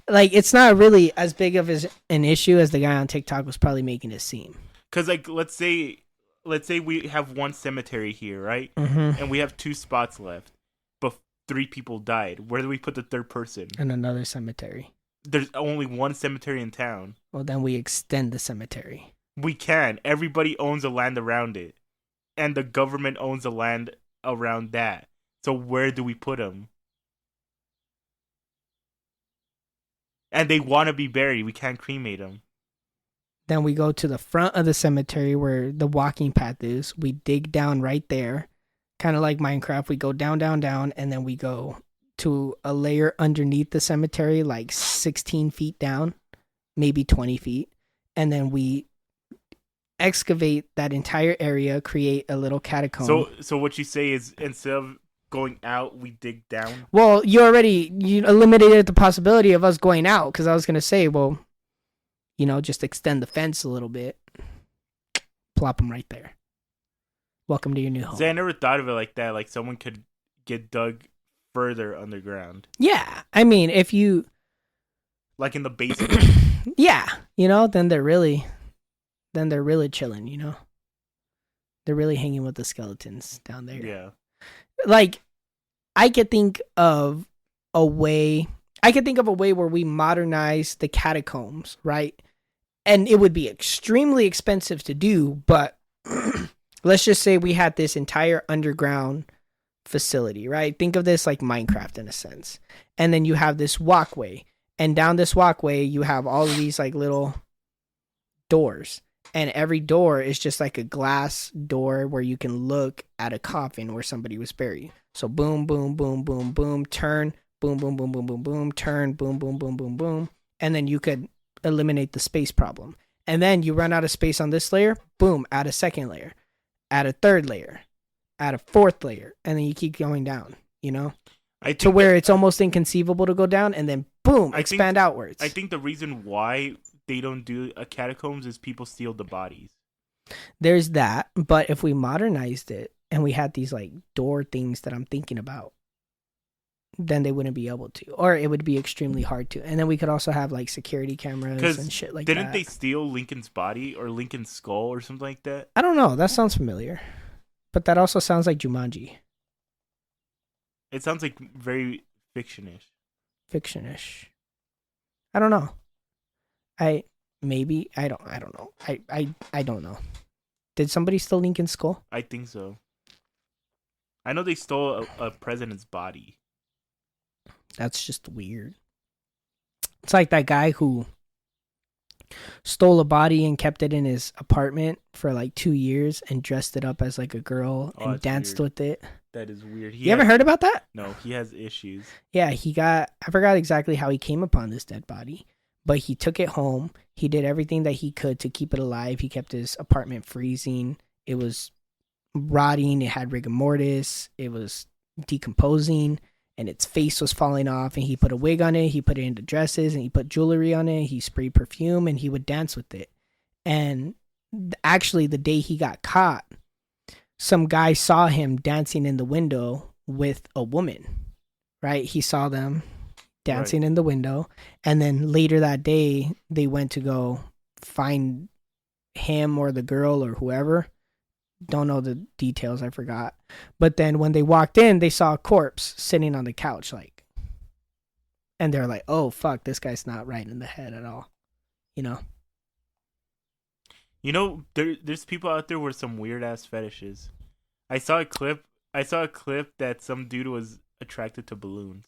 Like, it's not really as big of an issue as the guy on TikTok was probably making it seem. Because like let's say we have one cemetery here, right? Mm-hmm. And we have 2 spots left, but 3 people died. Where do we put the third person? In another cemetery. There's only one cemetery in town. Well, then we extend the cemetery. We can. Everybody owns the land around it, and the government owns the land around that. So where do we put them? And they want to be buried. We can't cremate them. Then we go to the front of the cemetery where the walking path is. We dig down right there. Kind of like Minecraft. We go down, down, down, and then we go to a layer underneath the cemetery, like 16 feet down, maybe 20 feet. And then we excavate that entire area, create a little catacomb. So what you say is instead of going out, we dig down? Well, you eliminated the possibility of us going out, because I was going to say, well, you know, just extend the fence a little bit. Plop them right there. Welcome to your new home. See, I never thought of it like that. Like someone could get dug further underground. Yeah, I mean, if you, Like in the basement. yeah, you know, then they're really chilling. You know, they're really hanging with the skeletons down there. Yeah. Like, I could think of a way. Where we modernize the catacombs, right? And it would be extremely expensive to do, but let's just say we had this entire underground facility, right? Think of this like Minecraft in a sense. And then you have this walkway, and down this walkway you have all of these like little doors, and every door is just like a glass door where you can look at a coffin where somebody was buried. So boom, boom, boom, boom, boom, turn, boom, boom, boom, boom, boom, boom, turn, boom, boom, boom, boom, boom, and then you could eliminate the space problem. And then you run out of space on this layer, boom, add a second layer, add a third layer, add a fourth layer, and then you keep going down, you know, to where it's almost inconceivable to go down, and then boom, expand outwards. I think the reason why they don't do a catacombs is people steal the bodies. There's that, but if we modernized it and we had these like door things that I'm thinking about, then they wouldn't be able to, or it would be extremely hard to. And then we could also have like security cameras and shit like that. Didn't they steal Lincoln's body or Lincoln's skull or something like that? I don't know. That sounds familiar, but that also sounds like Jumanji. It sounds like very fictionish. I don't know. I don't know. I don't know. Did somebody steal Lincoln's skull? I think so. I know they stole a president's body. That's just weird. It's like that guy who stole a body and kept it in his apartment for like 2 years and dressed it up as like a girl and danced with it. That is weird. You ever heard about that? No, he has issues. Yeah, I forgot exactly how he came upon this dead body, but he took it home. He did everything that he could to keep it alive. He kept his apartment freezing. It was rotting. It had rigor mortis. It was decomposing. And its face was falling off, and he put a wig on it, he put it into dresses, and he put jewelry on it, he sprayed perfume, and he would dance with it. And actually, the day he got caught, some guy saw him dancing in the window with a woman, right? He saw them dancing in the window, and then later that day, they went to go find him or the girl or whoever. Don't know the details, I forgot. But then when they walked in, they saw a corpse sitting on the couch, like, and they're like, "Oh fuck, this guy's not right in the head at all," you know. You know, there's people out there with some weird ass fetishes. I saw a clip that some dude was attracted to balloons.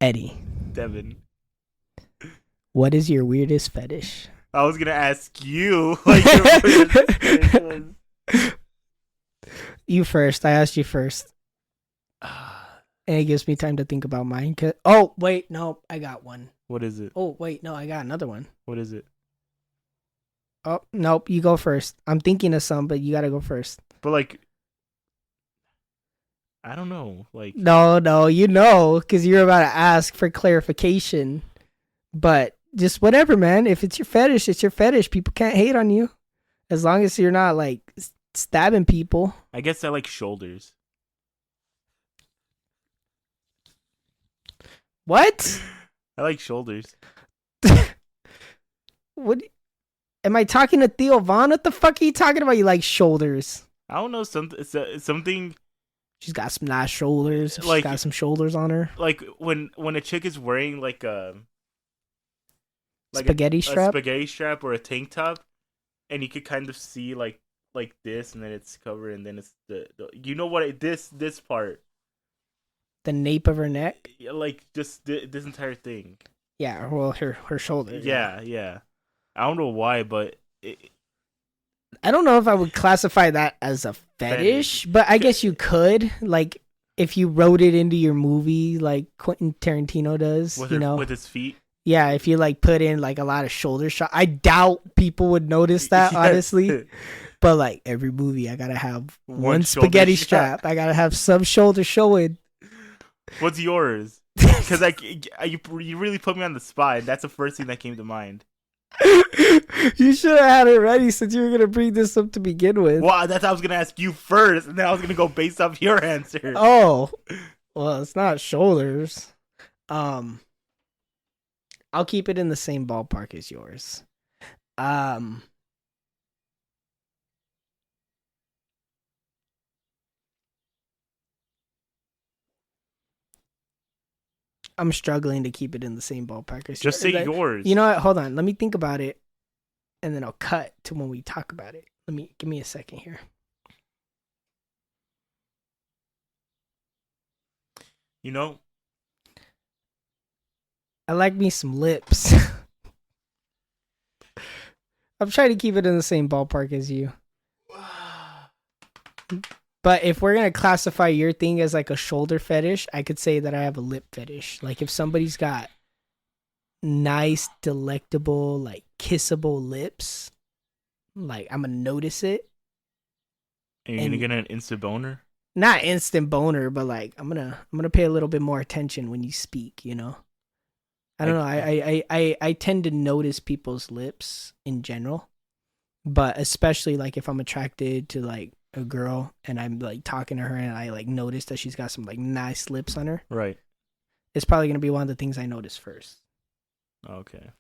Eddie, Devin, what is your weirdest fetish? I was gonna ask you what your weirdest fetish was. You first. I asked you first. And it gives me time to think about mine. Oh, wait. No, I got one. What is it? Oh, wait. No, I got another one. What is it? Oh, nope. You go first. I'm thinking of some, but you got to go first. But, like, I don't know. Like, No, you know, because you're about to ask for clarification. But just whatever, man. If it's your fetish, it's your fetish. People can't hate on you. As long as you're not, like, stabbing people. I guess I like shoulders. What? I like shoulders. What? Am I talking to Theo Vaughn? What the fuck are you talking about? You like shoulders? I don't know. Something. She's got some nice shoulders. She's Like- got some shoulders on her. Like when a chick is wearing like Spaghetti strap? a spaghetti strap or a tank top, and you could kind of see like this, and then it's covered, and then it's the you know what this part, The nape of her neck? like just this entire thing. Yeah, well, her shoulder. Yeah. I don't know why, but I don't know if I would classify that as a fetish, but I guess you could. Like, if you wrote it into your movie like Quentin Tarantino does, with his feet. Yeah, if you like put in like a lot of shoulder shot, I doubt people would notice that, Yes. honestly. But like every movie, I gotta have one shoulder spaghetti strap. strap. I gotta have some shoulder showing. What's yours? Because you really put me on the spot, and that's the first thing that came to mind. You should have had it ready since you were gonna bring this up to begin with. Well, that's how I was gonna ask you first, and then I was gonna go based off your answer. Oh, well, it's not shoulders. I'll keep it in the same ballpark as yours. I'm struggling to keep it in the same ballpark as Just say yours. You know what? Hold on. Let me think about it, and then I'll cut to when we talk about it. Give me a second here. You know, I like me some lips. I'm trying to keep it in the same ballpark as you. But if we're going to classify your thing as like a shoulder fetish, I could say that I have a lip fetish. Like if somebody's got nice, delectable, like kissable lips, like I'm going to notice it. are you gonna get an instant boner? Not instant boner, but like I'm gonna pay a little bit more attention when you speak, you know? I don't know. I tend to notice people's lips in general, but especially like if I'm attracted to like a girl and I'm like talking to her and I like notice that she's got some like nice lips on her. Right. It's probably gonna be one of the things I notice first. Okay.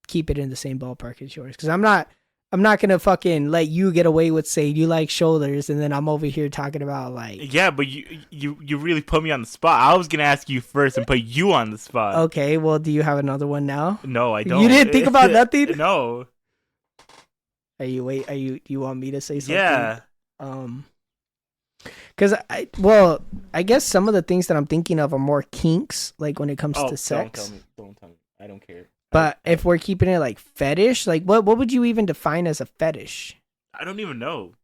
Keep Keep it in the same ballpark as yours, because I'm not gonna fucking let you get away with saying you like shoulders and then I'm over here talking about like. Yeah, but you really put me on the spot. I was gonna ask you first and put you on the spot. Okay, well, do you have another one now? No, I don't. You didn't think about nothing? No. Do you want me to say something? Yeah. Because I guess some of the things that I'm thinking of are more kinks, like when it comes to sex. Don't tell me. I don't care. But if we're keeping it like fetish, like what would you even define as a fetish? I don't even know.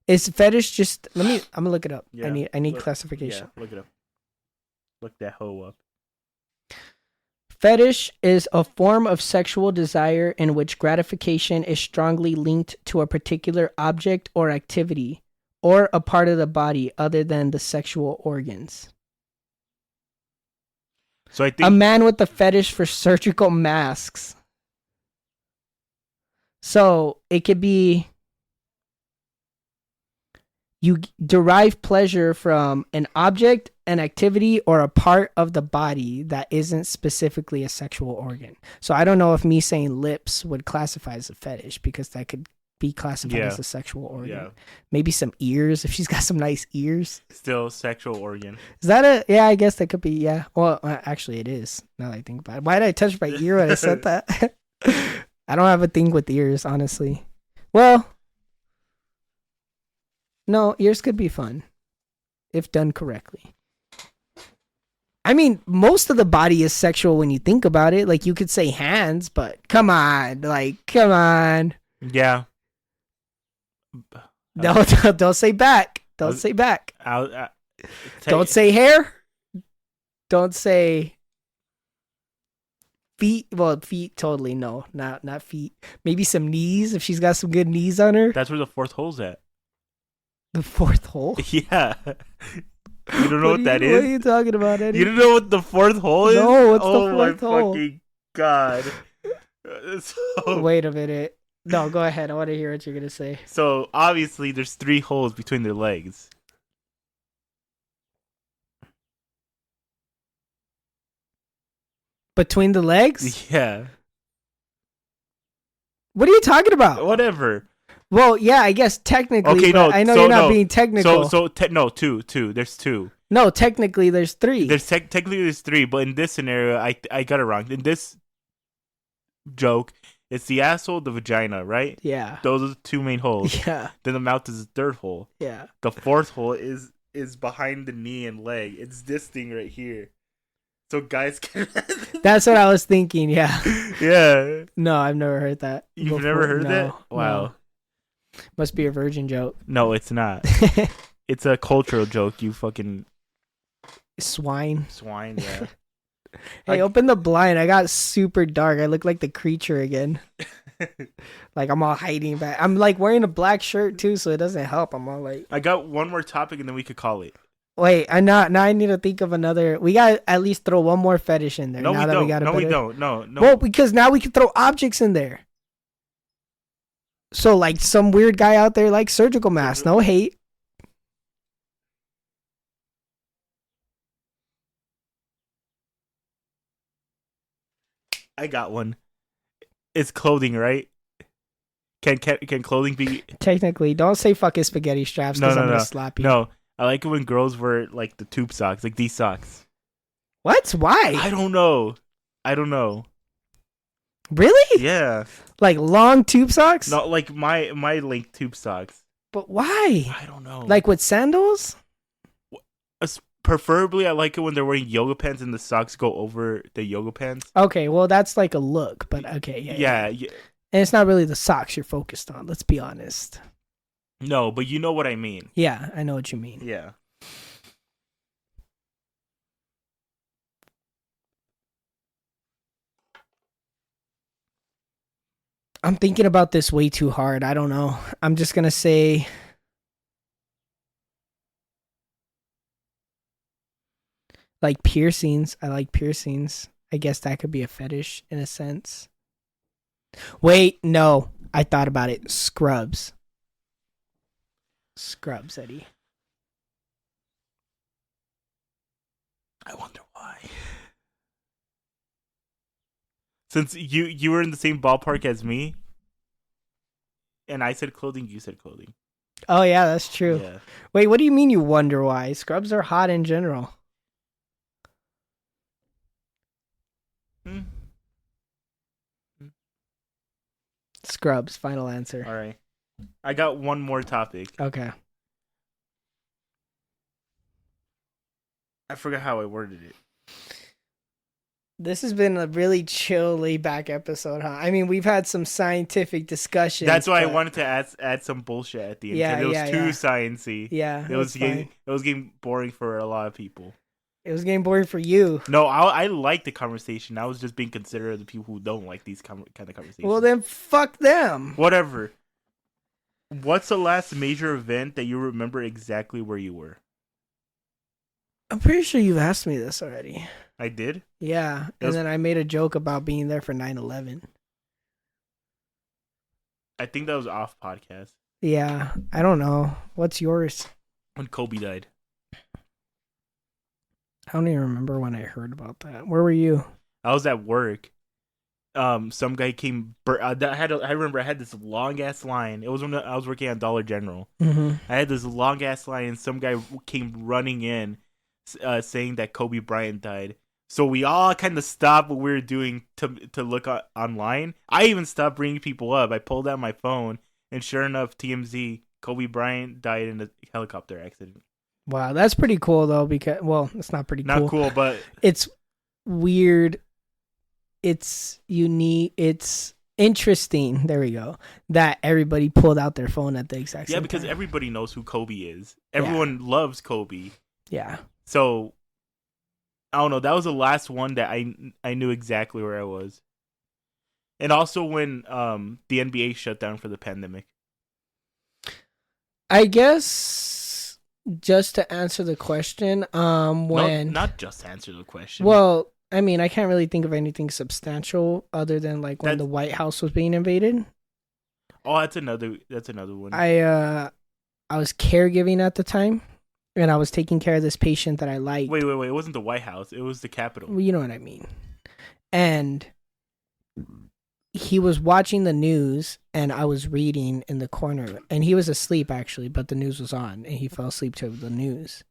Is fetish just? I'm gonna look it up. Yeah, I need look, classification. Yeah, look it up. Look that hoe up. Fetish is a form of sexual desire in which gratification is strongly linked to a particular object or activity, or a part of the body other than the sexual organs. So I think A man with a fetish for surgical masks. So it could be you derive pleasure from an object, an activity, or a part of the body that isn't specifically a sexual organ. So I don't know if me saying lips would classify as a fetish, because that could be classified as a sexual organ. Yeah. Maybe some ears, if she's got some nice ears. Still sexual organ. Is that yeah, I guess that could be, yeah. Well, actually it is, now that I think about it. Why did I touch my ear when I said that? I don't have a thing with ears, honestly. Well, no, ears could be fun if done correctly. I mean, most of the body is sexual when you think about it. Like, you could say hands, but come on. Yeah. Don't say back. Don't say back. Don't say hair. Don't say feet. Well, feet, totally no. Not feet. Maybe some knees, if she's got some good knees on her. That's where the fourth hole's at. The fourth hole? Yeah. You don't know what that is? What are you talking about, Eddie? You don't know what the fourth hole is? No, what's the fourth hole? Oh my fucking god. Wait a minute. No, go ahead. I want to hear what you're going to say. So, obviously, there's 3 holes between their legs. Between the legs? Yeah. What are you talking about? Whatever. Well, yeah, I guess technically. Okay, but no. I know so you're not no. being technical. No, two. There's 2. No, technically there's 3. Technically there's 3, but in this scenario, I got it wrong. In this joke, it's the asshole, the vagina, right? Yeah. Those are the 2 main holes. Yeah. Then the mouth is the 3rd hole. Yeah. The 4th hole is behind the knee and leg. It's this thing right here. So guys can. That's what I was thinking. Yeah. Yeah. No, I've never heard that. You've before. never heard No, that? Wow. no. Must be a virgin joke. No, it's not. It's a cultural joke. You fucking Swine. swine. Yeah. Hey, open the blind. I got super dark. I look like the creature again. Like I'm all hiding back. I'm like wearing a black shirt too, so it doesn't help. I'm all like. I got one more topic and then we could call it. Wait, now I need to think of another. We got to at least throw one more fetish in there. No, now we that don't. We got No, we better... don't. No. Well, because now we can throw objects in there. So, like, some weird guy out there like surgical masks. No hate. I got one. It's clothing, right? Can clothing be? Technically, don't say fucking spaghetti straps because I'm gonna slap you. No, I like it when girls wear like the tube socks, like these socks. What? Why? I don't know. Really? Yeah. Like long tube socks? No, like my length tube socks. But why? I don't know. Like with sandals? Preferably, I like it when they're wearing yoga pants and the socks go over the yoga pants. Okay, well that's like a look, but okay, yeah. And it's not really the socks you're focused on. Let's be honest. No, but you know what I mean. Yeah, I know what you mean. Yeah. I'm thinking about this way too hard. I don't know. I'm just gonna say. Like piercings. I like piercings. I guess that could be a fetish in a sense. Wait, no. I thought about it. Scrubs. Scrubs, Eddie. I wonder why. Since you were in the same ballpark as me, and I said clothing, you said clothing. Oh yeah, that's true. Yeah. Wait, what do you mean you wonder why? Scrubs are hot in general. Scrubs, final answer. All right. I got one more topic. Okay. I forgot how I worded it. This has been a really chill, laid back episode, huh? I mean, we've had some scientific discussions. That's why I wanted to add some bullshit at the end. Yeah, it was yeah, too yeah. sciencey. Yeah, it was getting boring for a lot of people. It was getting boring for you. No, I like the conversation. I was just being considerate of the people who don't like these kind of conversations. Well, then fuck them. Whatever. What's the last major event that you remember exactly where you were? I'm pretty sure you've asked me this already. I did? Yeah, and then I made a joke about being there for 9/11. I think that was off podcast. Yeah, I don't know. What's yours? When Kobe died. I don't even remember when I heard about that. Where were you? I was at work. Some guy came. I remember I had this long ass line. It was when I was working at Dollar General. Mm-hmm. I had this long ass line, and some guy came running in, saying that Kobe Bryant died. So we all kind of stopped what we were doing to look online. I even stopped bringing people up. I pulled out my phone, and sure enough, TMZ, Kobe Bryant died in a helicopter accident. Wow, that's pretty cool though. Because it's not pretty cool. Not cool, but it's weird. It's unique. It's interesting. There we go. That everybody pulled out their phone at the exact same time. Yeah, because everybody knows who Kobe is. Everyone loves Kobe. Yeah. So I don't know. That was the last one that I knew exactly where I was. And also when the NBA shut down for the pandemic. I guess just to answer the question, when No, not just to answer the question. Well, I mean, I can't really think of anything substantial other than like when the White House was being invaded. Oh, that's another one. I was caregiving at the time, and I was taking care of this patient that I liked. Wait. It wasn't the White House. It was the Capitol. Well, you know what I mean. And he was watching the news, and I was reading in the corner, and he was asleep actually, but the news was on, and he fell asleep to the news.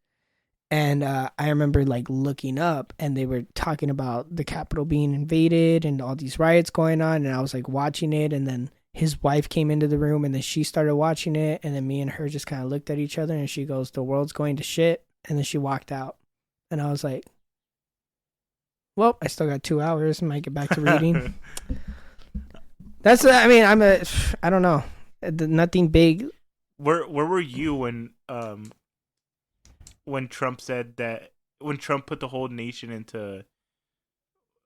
And I remember like looking up, and they were talking about the Capitol being invaded and all these riots going on, and I was like watching it, and then his wife came into the room, and then she started watching it, and then me and her just kind of looked at each other, and she goes, "The world's going to shit," and then she walked out, and I was like, well, I still got 2 hours, might get back to reading. That's, I mean, I don't know, nothing big. Where were you when Trump said that, when Trump put the whole nation into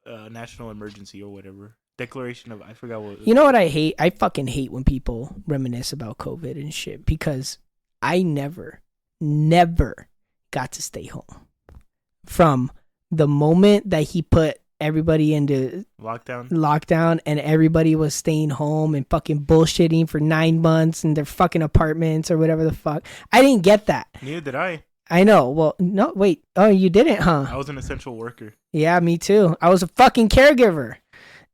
national emergency or whatever? Declaration of, I forgot what it was. You know what I hate? I fucking hate when people reminisce about COVID and shit, because I never got to stay home. From the moment that he put everybody into lockdown and everybody was staying home and fucking bullshitting for 9 months in their fucking apartments or whatever the fuck. I didn't get that. Neither did I. I know. Well, no, wait. Oh, you didn't, huh? I was an essential worker. Yeah, me too. I was a fucking caregiver.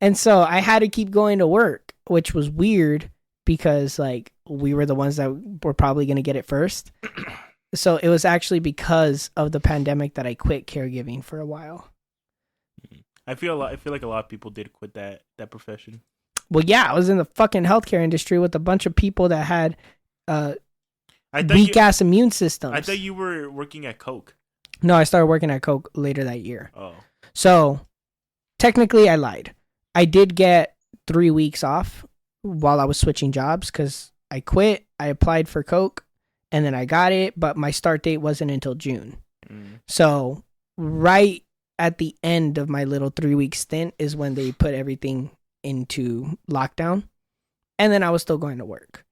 And so I had to keep going to work, which was weird because like we were the ones that were probably going to get it first. So it was actually because of the pandemic that I quit caregiving for a while. I feel like a lot of people did quit that profession. Well, yeah, I was in the fucking healthcare industry with a bunch of people that had weak ass immune systems. I thought you were working at Coke. No, I started working at Coke later that year. Oh. So technically I lied. I did get 3 weeks off while I was switching jobs because I quit. I applied for Coke and then I got it, but my start date wasn't until June. So right at the end of my little 3-week stint is when they put everything into lockdown. And then I was still going to work.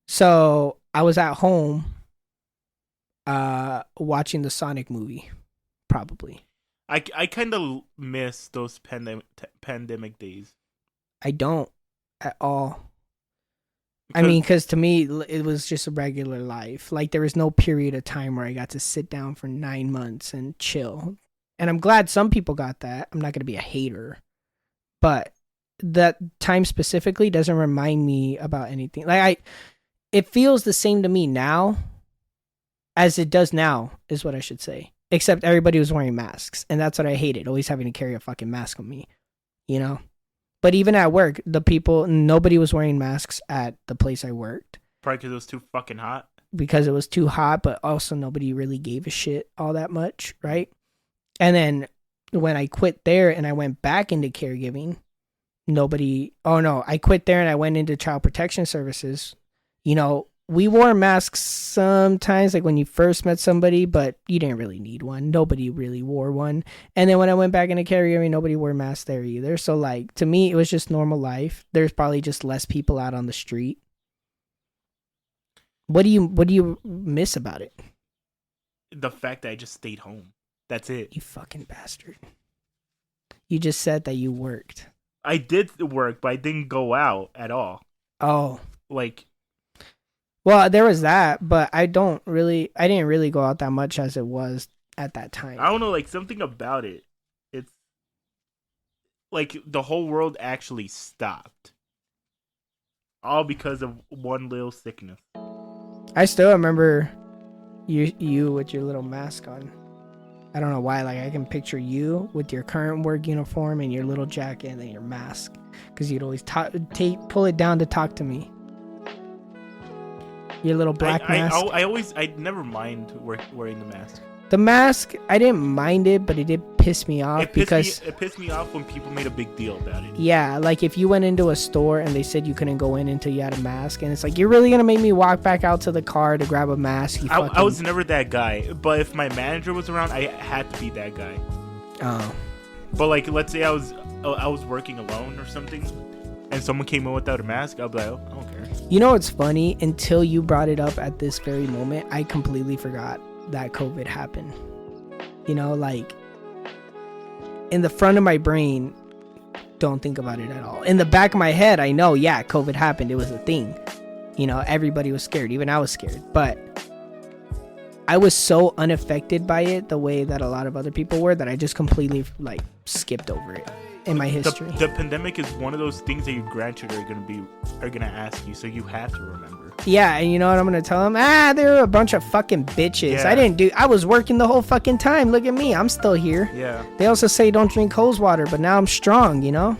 So I was at home watching the Sonic movie, probably. I kind of miss those pandemic days. I don't at all. I mean, because to me, it was just a regular life. Like, there was no period of time where I got to sit down for 9 months and chill. And I'm glad some people got that. I'm not going to be a hater. But that time specifically doesn't remind me about anything. Like, it feels the same to me now as it does now, is what I should say. Except everybody was wearing masks. And that's what I hated, always having to carry a fucking mask on me. You know? But even at work, nobody was wearing masks at the place I worked. Probably because it was too fucking hot. Because it was too hot, but also nobody really gave a shit all that much, right? And then when I quit there and I went back into caregiving, I quit there and I went into child protection services. You know, we wore masks sometimes, like when you first met somebody, but you didn't really need one. Nobody really wore one. And then when I went back into caregiving, nobody wore masks there either. So like, to me, it was just normal life. There's probably just less people out on the street. What do you miss about it? The fact that I just stayed home. That's it. You fucking bastard. You just said that you worked. I did work, but I didn't go out at all. Oh. Like. Well, there was that, but I didn't really go out that much as it was at that time. I don't know, like something about it. It's like the whole world actually stopped. All because of one little sickness. I still remember you with your little mask on. I don't know why, like I can picture you with your current work uniform and your little jacket and then your mask, because you'd always pull it down to talk to me. Your little black mask. I never mind wearing the mask. The mask, I didn't mind it, but it did piss me off because it pissed me off when people made a big deal about it. Yeah, like if you went into a store and they said you couldn't go in until you had a mask, and it's like, you're really gonna make me walk back out to the car to grab a mask? I was never that guy, but if my manager was around, I had to be that guy. Oh. But like, let's say I was working alone or something, and someone came in without a mask, I'll be like, oh, I don't care. You know what's funny? Until you brought it up at this very moment, I completely forgot that COVID happened. You know, like in the front of my brain, don't think about it at all. In the back of my head, I know, yeah, COVID happened. It was a thing. You know, everybody was scared. Even I was scared. But I was so unaffected by it the way that a lot of other people were that I just completely like skipped over it in my history. The pandemic is one of those things that your grandchildren are gonna ask you, so you have to remember. Yeah, and you know what I'm gonna tell them? They were a bunch of fucking bitches. Yeah. I was working the whole fucking time. Look at me, I'm still here. Yeah. They also say don't drink hose water, but now I'm strong, you know?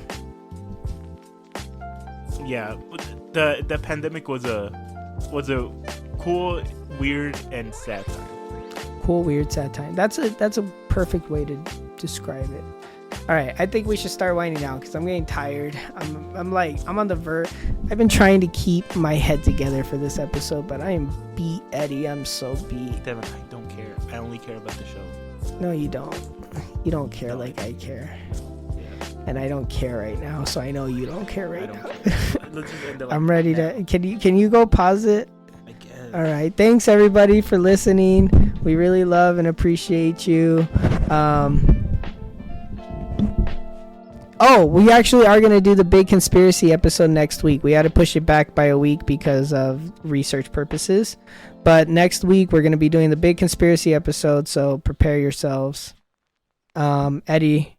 Yeah, the pandemic was a cool, weird, and sad time. Cool, weird, sad time. That's a perfect way to describe it. All right, I think we should start winding down because I'm getting tired. I'm on the verge. I've been trying to keep my head together for this episode, but I am beat, Eddie. I'm so beat. Devin, I don't care. I only care about the show. No, you don't. You don't care like I care. Yeah. And I don't care right now, so I know you don't care right now. Let's just end it like I'm ready to. Can you go pause it? I guess. All right. Thanks everybody for listening. We really love and appreciate you. Oh, we actually are going to do the big conspiracy episode next week. We had to push it back by a week because of research purposes. But next week, we're going to be doing the big conspiracy episode, so prepare yourselves. Eddie,